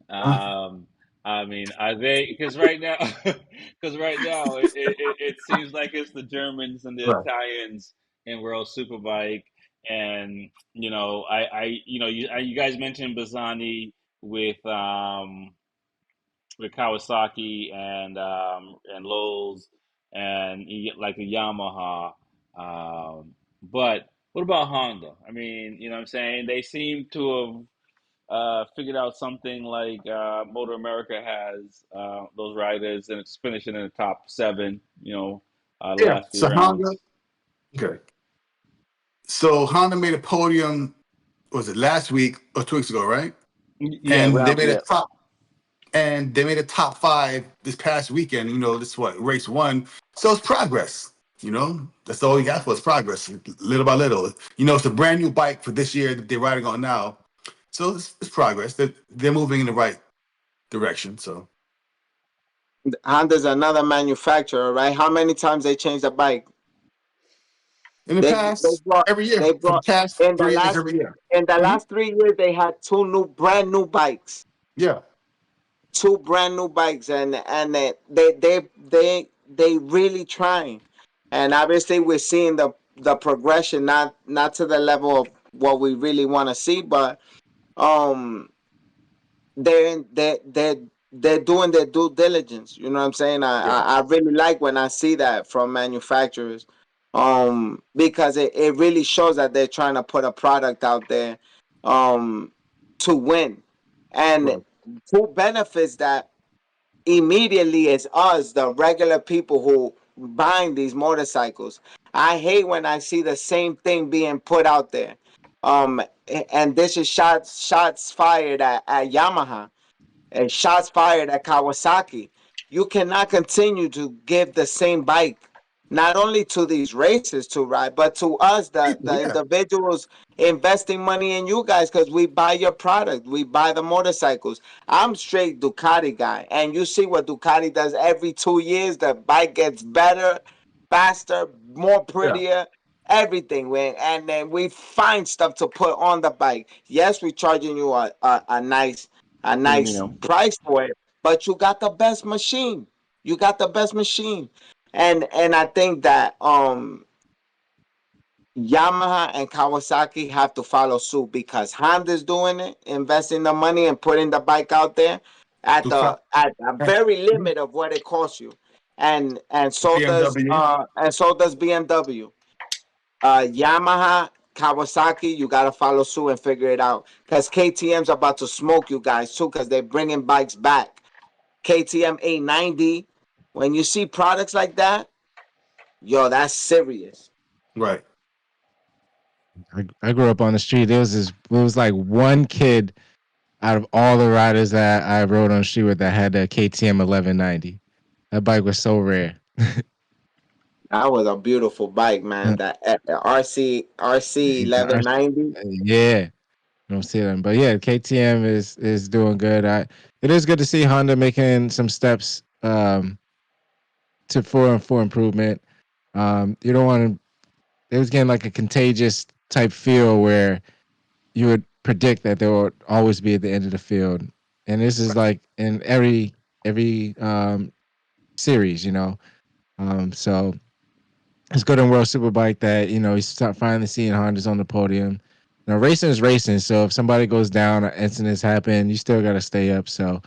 Um, I mean, are they? Because right now, because right now it seems like it's the Germans and the Right. Italians in World Superbike, and you guys mentioned Bazzani with um with Kawasaki and Lowe's and like a Yamaha, but what about Honda? I mean, you know what I'm saying? They seem to have figured out something like Motor America has those riders and it's finishing in the top seven, the Yeah. last few So Honda. rounds. Okay. So Honda made a podium. Was it last week or 2 weeks ago? Right. Yeah, And they round, made a yeah. top. And they made a top five this past weekend. This what race one. So it's progress. That's all you got for is progress, little by little. It's a brand new bike for this year that they're riding on now. So it's progress. They're moving in the right direction. So Honda's another manufacturer, right? How many times they changed the bike? in the They past, brought every year they for the brought past in the 3 years, last every year. in the Mhm. last 3 years they had brand new bikes, Yeah, two brand new bikes, and they really trying, and obviously we're seeing the progression, not to the level of what we really want to see, but um they're doing their due diligence. You know what I'm saying? yeah, I really like when I see that from manufacturers, because it really shows that they're trying to put a product out there, um, to win, and right. who benefits that immediately is us, the regular people who buying these motorcycles. I hate when I see the same thing being put out there. Um, and this is shots fired at Yamaha and shots fired at Kawasaki. You cannot continue to give the same bike not only to these races to ride, but to us, People, the yeah, individuals investing money in you guys, because we buy your product, we buy the motorcycles. I'm straight Ducati guy, and you see what Ducati does every 2 years. The bike gets better, faster, more yeah, prettier, everything. And then we find stuff to put on the bike. Yes, we're charging you a nice Premium. price for it, but you got the best machine. You got the best machine. And I think that Yamaha and Kawasaki have to follow suit, because Honda's doing it, investing the money and putting the bike out there at Ducati, at a very limit of what it costs you. And BMW, so does BMW. Yamaha, Kawasaki, you gotta follow suit and figure it out. Because KTM's about to smoke you guys too, because they're bringing bikes back. KTM 890. When you see products like that, yo, that's serious. right. I grew up on the street. It was like one kid out of all the riders that I rode on the street with that had a KTM 1190. That bike was so rare. That was a beautiful bike, man. That RC I- 1190. yeah, I don't see them, but yeah, KTM is doing good. It is good to see Honda making some steps to for improvement. You don't want to. It was getting like a contagious type feel where you would predict that they would always be at the end of the field, and this is like in every series, So it's good in World Superbike that you start finally seeing Hondas on the podium. Now racing is racing, so if somebody goes down or incidents happen, you still got to stay up. So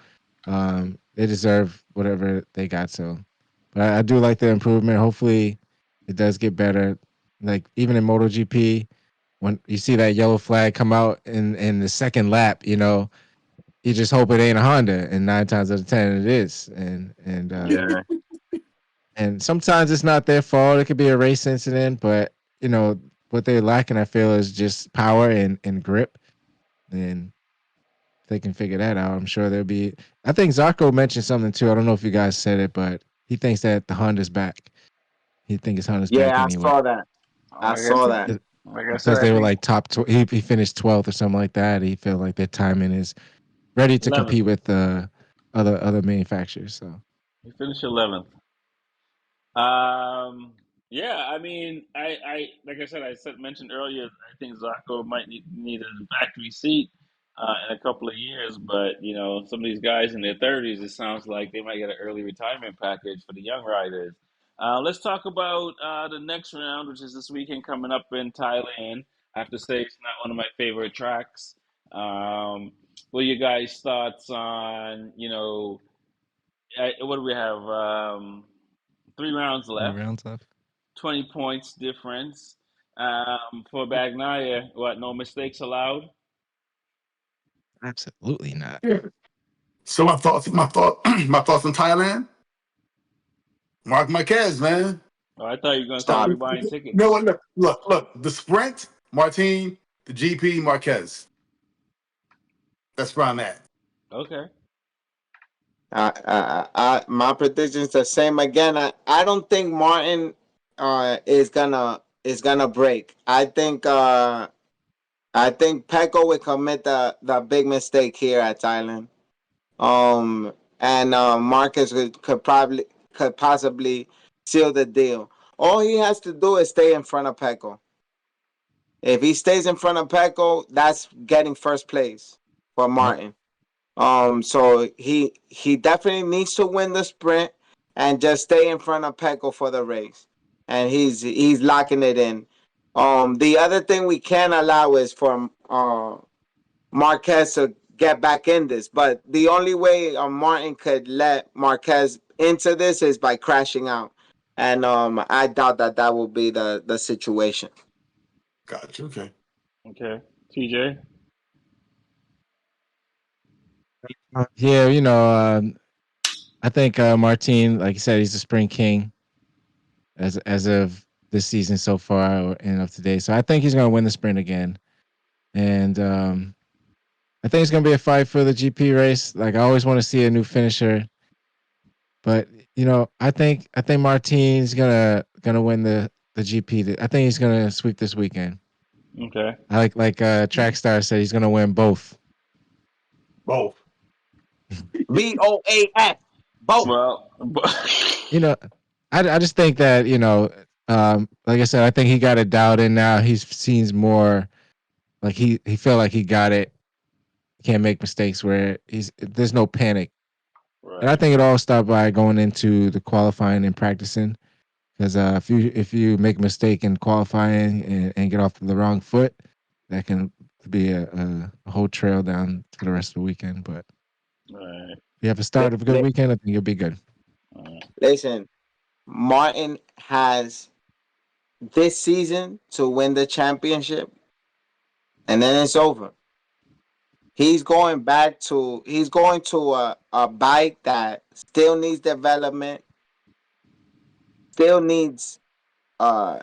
they deserve whatever they got. So, but I do like the improvement. Hopefully, it does get better. Like even in MotoGP, when you see that yellow flag come out in the second lap, you just hope it ain't a Honda, and 9 times out of 10 it is. Yeah. And sometimes it's not their fault. It could be a race incident, but you know what they're lacking, I feel, is just power and grip. And if they can figure that out, I'm sure there'll be. I think Zarko mentioned something too. I don't know if you guys said it, but he thinks that the Honda's back. He thinks his Honda's back Yeah, I anyway. saw that. I Like I saw said, that. like I said, Because I they were think like top. He finished 12th or something like that. He felt like their timing is ready to 11th. compete with the other manufacturers. So He finished 11th. Um, yeah, I mean, like I said, mentioned earlier, I think Zarco might need a factory seat. in a couple of years. But some of these guys in their 30s, it sounds like they might get an early retirement package for the young riders. Let's talk about the next round, which is this weekend coming up in Thailand. I have to say it's not one of my favorite tracks. What are your guys' thoughts on, what do we have? 3 rounds Three left, rounds left. 20 points difference. For Bagnaia, what, no mistakes allowed? Absolutely not. Yeah. So my thoughts on Thailand. Mark Marquez, man. Oh, I thought you were going to say Stop. you're buying You know tickets. what? Look. The sprint, Martin. The GP, Marquez. That's where I'm at. Okay. My prediction's the same again. I don't think Martin is gonna break. I think Pecco would commit the big mistake here at Thailand. And Marcus could possibly seal the deal. All he has to do is stay in front of Pecco. If he stays in front of Pecco, that's getting first place for Yep. Martin. So he definitely needs to win the sprint and just stay in front of Pecco for the race, and he's locking it in. The other thing we can't allow is for Marquez to get back in this, but the only way Martin could let Marquez into this is by crashing out, and I doubt that will be the situation. Gotcha. Okay. Okay. TJ? Yeah, I think Martin, like you said, he's the spring king as of this season so far and up to date. So I think he's gonna win the sprint again. And I think it's gonna be a fight for the GP race. Like I always want to see a new finisher, but I think Martin's gonna win the GP. I think he's gonna sweep this weekend. Okay. I like Trackstar said he's gonna win both. Both. BOAF, both. Well, You know, I just think that like I said, I think he got it dialed in now. He seems more like he felt like he got it. He can't make mistakes where there's no panic. And I right. think it all started by going into the qualifying and practicing. Because if you make a mistake in qualifying and get off the wrong foot, that can be a whole trail down for the rest of the weekend. But Right. if you have a start of a good weekend, I think you'll be good. Right. Listen, Martin has this season to win the championship, and then it's over. He's going to a bike that still needs development, still needs uh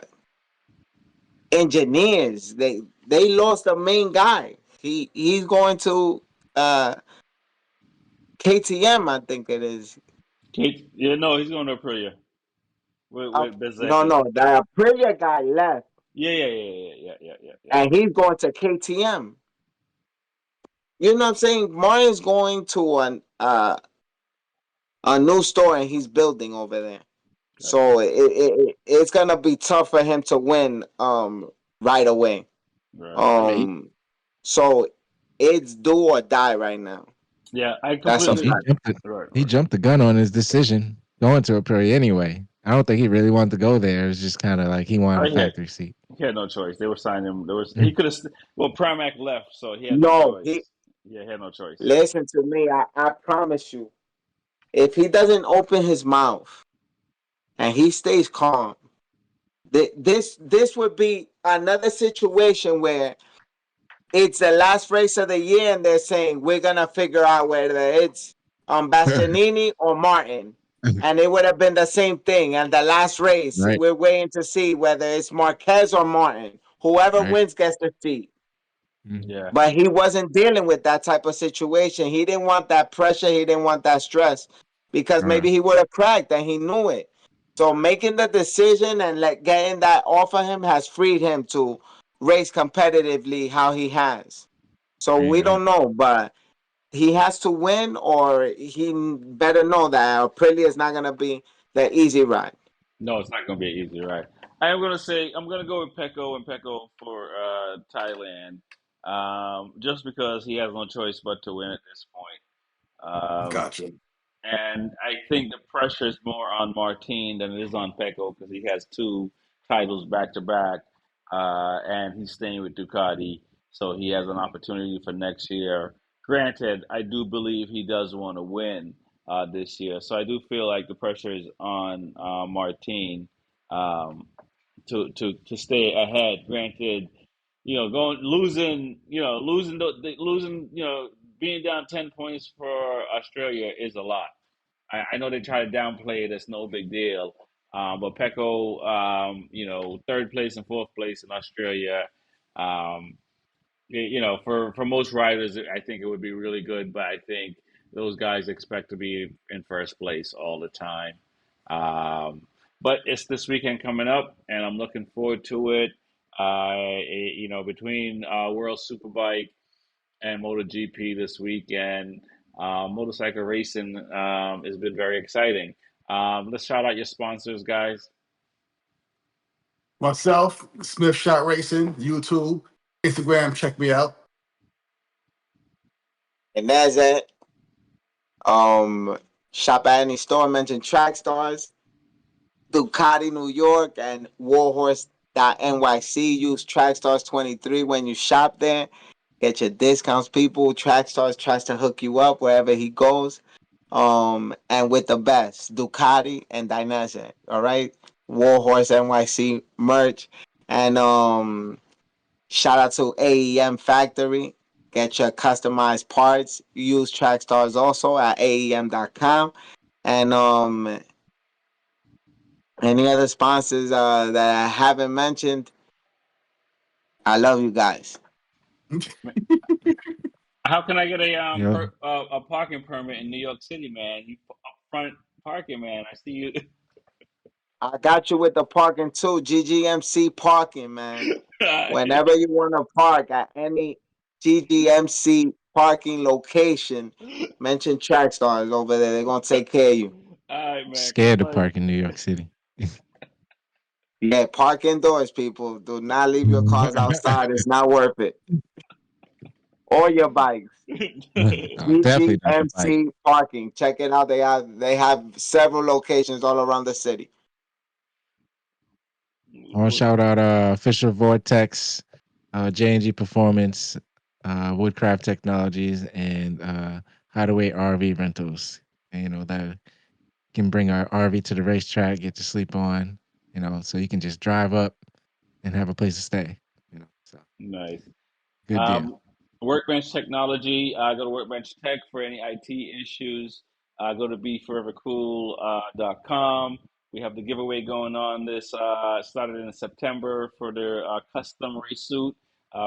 engineers. They lost the main guy. He's going to uh KTM, I think it is. Kate, yeah, no, he's going to Aprilia with No, Bezecchi. no, the Aprilia guy left, Yeah, yeah, yeah, yeah, yeah, yeah, yeah, yeah. and he's going to KTM. You know what I'm saying? Martin's going to a new store and he's building over there. Gotcha. So it's gonna be tough for him to win right away. Right. I mean, Um so it's do or die right now. Yeah, I That's a he completely. fact. jumped the, Right, he right. jumped the gun on his decision going to a Prairie anyway. I don't think he really wanted to go there. It was just kind of like he wanted Oh, a factory seat. he had no choice. They were signing him. He Mm. could have. Well, Primac left, so he had no No, he choice. Yeah, he had no choice. listen to me. I promise you, if he doesn't open his mouth and he stays calm, this would be another situation where it's the last race of the year and they're saying we're gonna figure out whether it's Bastianini or Martin. And it would have been the same thing. And the last race, Right, we're waiting to see whether it's Marquez or Martin. Whoever right. wins gets the seat. Mhm. Yeah. But he wasn't dealing with that type of situation. He didn't want that pressure. He didn't want that stress because Uh, maybe he would have cracked and he knew it. So making the decision and getting that off of him has freed him to race competitively how he has. So we right. don't know, but he has to win, or he better know that Aprilia is not going to be the easy ride. No, it's not going to be easy, right? I am going to say I'm going to go with Pecco and Pecco for Thailand. just because he has no choice but to win at this point. Gotcha. And I think the pressure is more on Martin than it is on Pecco because he has two titles back to back, and he's staying with Ducati, so he has an opportunity for next year. Granted, I do believe he does want to win this year, so I do feel like the pressure is on Martin um, to stay ahead. Granted, going losing, losing, being down 10 points for Australia is a lot. I know they try to downplay it; it's no big deal. But Pecco, third place and fourth place in Australia. Um, for most riders, I think it would be really good. But I think those guys expect to be in first place all the time. But it's this weekend coming up, and I'm looking forward to it. Between World Superbike and MotoGP this weekend. Motorcycle racing has been very exciting. Let's shout out your sponsors, guys. Myself, Smith Shot Racing, YouTube, Instagram, check me out. And that's it. Shop at any store, mention Track Stars, Ducati New York, and Warhorse.nyc. Use TrackStars23 when you shop there. Get your discounts, people. Trackstars tries to hook you up wherever he goes. And with the best, Ducati and Dainese. All right, Warhorse NYC merch, and shout out to AEM Factory. Get your customized parts. Use Trackstars also at AEM.com. And any other sponsors that I haven't mentioned, I love you guys. How can I get Yeah. a parking permit in New York City, man? You upfront parking, man. I see you. I got you with the parking too. GGMC parking, man. Whenever you want to park at any GGMC parking location, mention Trackstars over there. They're gonna take care of you. All right, man. Scared to Like, park in New York City. Yeah, park indoors, people. Do not leave your cars outside. It's not worth it. Or your bikes. No, definitely not the bike. GGMC parking. Check it out. They have several locations all around the city. I want to shout out Fisher Vortex, J&G Performance, Woodcraft Technologies, and Hideaway RV Rentals. And, that can bring our RV to the racetrack, get to sleep on, so you can just drive up and have a place to stay. So nice. good deal. Um, Workbench Technology. Go to Workbench Tech for any IT issues. Go to B4evaKool.com. We have the giveaway going on. This started in September for their custom race suit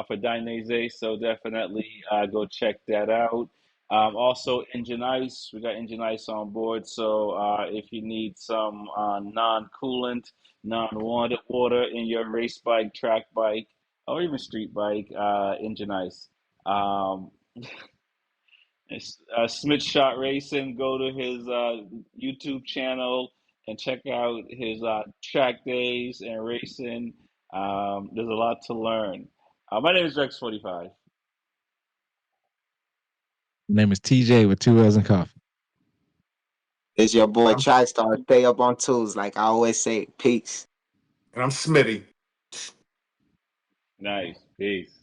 for Dainese. So definitely go check that out. Also, Engine Ice. We got Engine Ice on board. So if you need some non-coolant, non-water in your race bike, track bike, or even street bike, Engine Ice. Um, Smith Shot Racing. Go to his YouTube channel and check out his track days and racing. There's a lot to learn. My name is Rex45. My name is TJ with two L's and coffee. It's your boy I'm, Trackstar. Stay up on tools, like I always say. Peace. and I'm Smitty. Nice. Peace.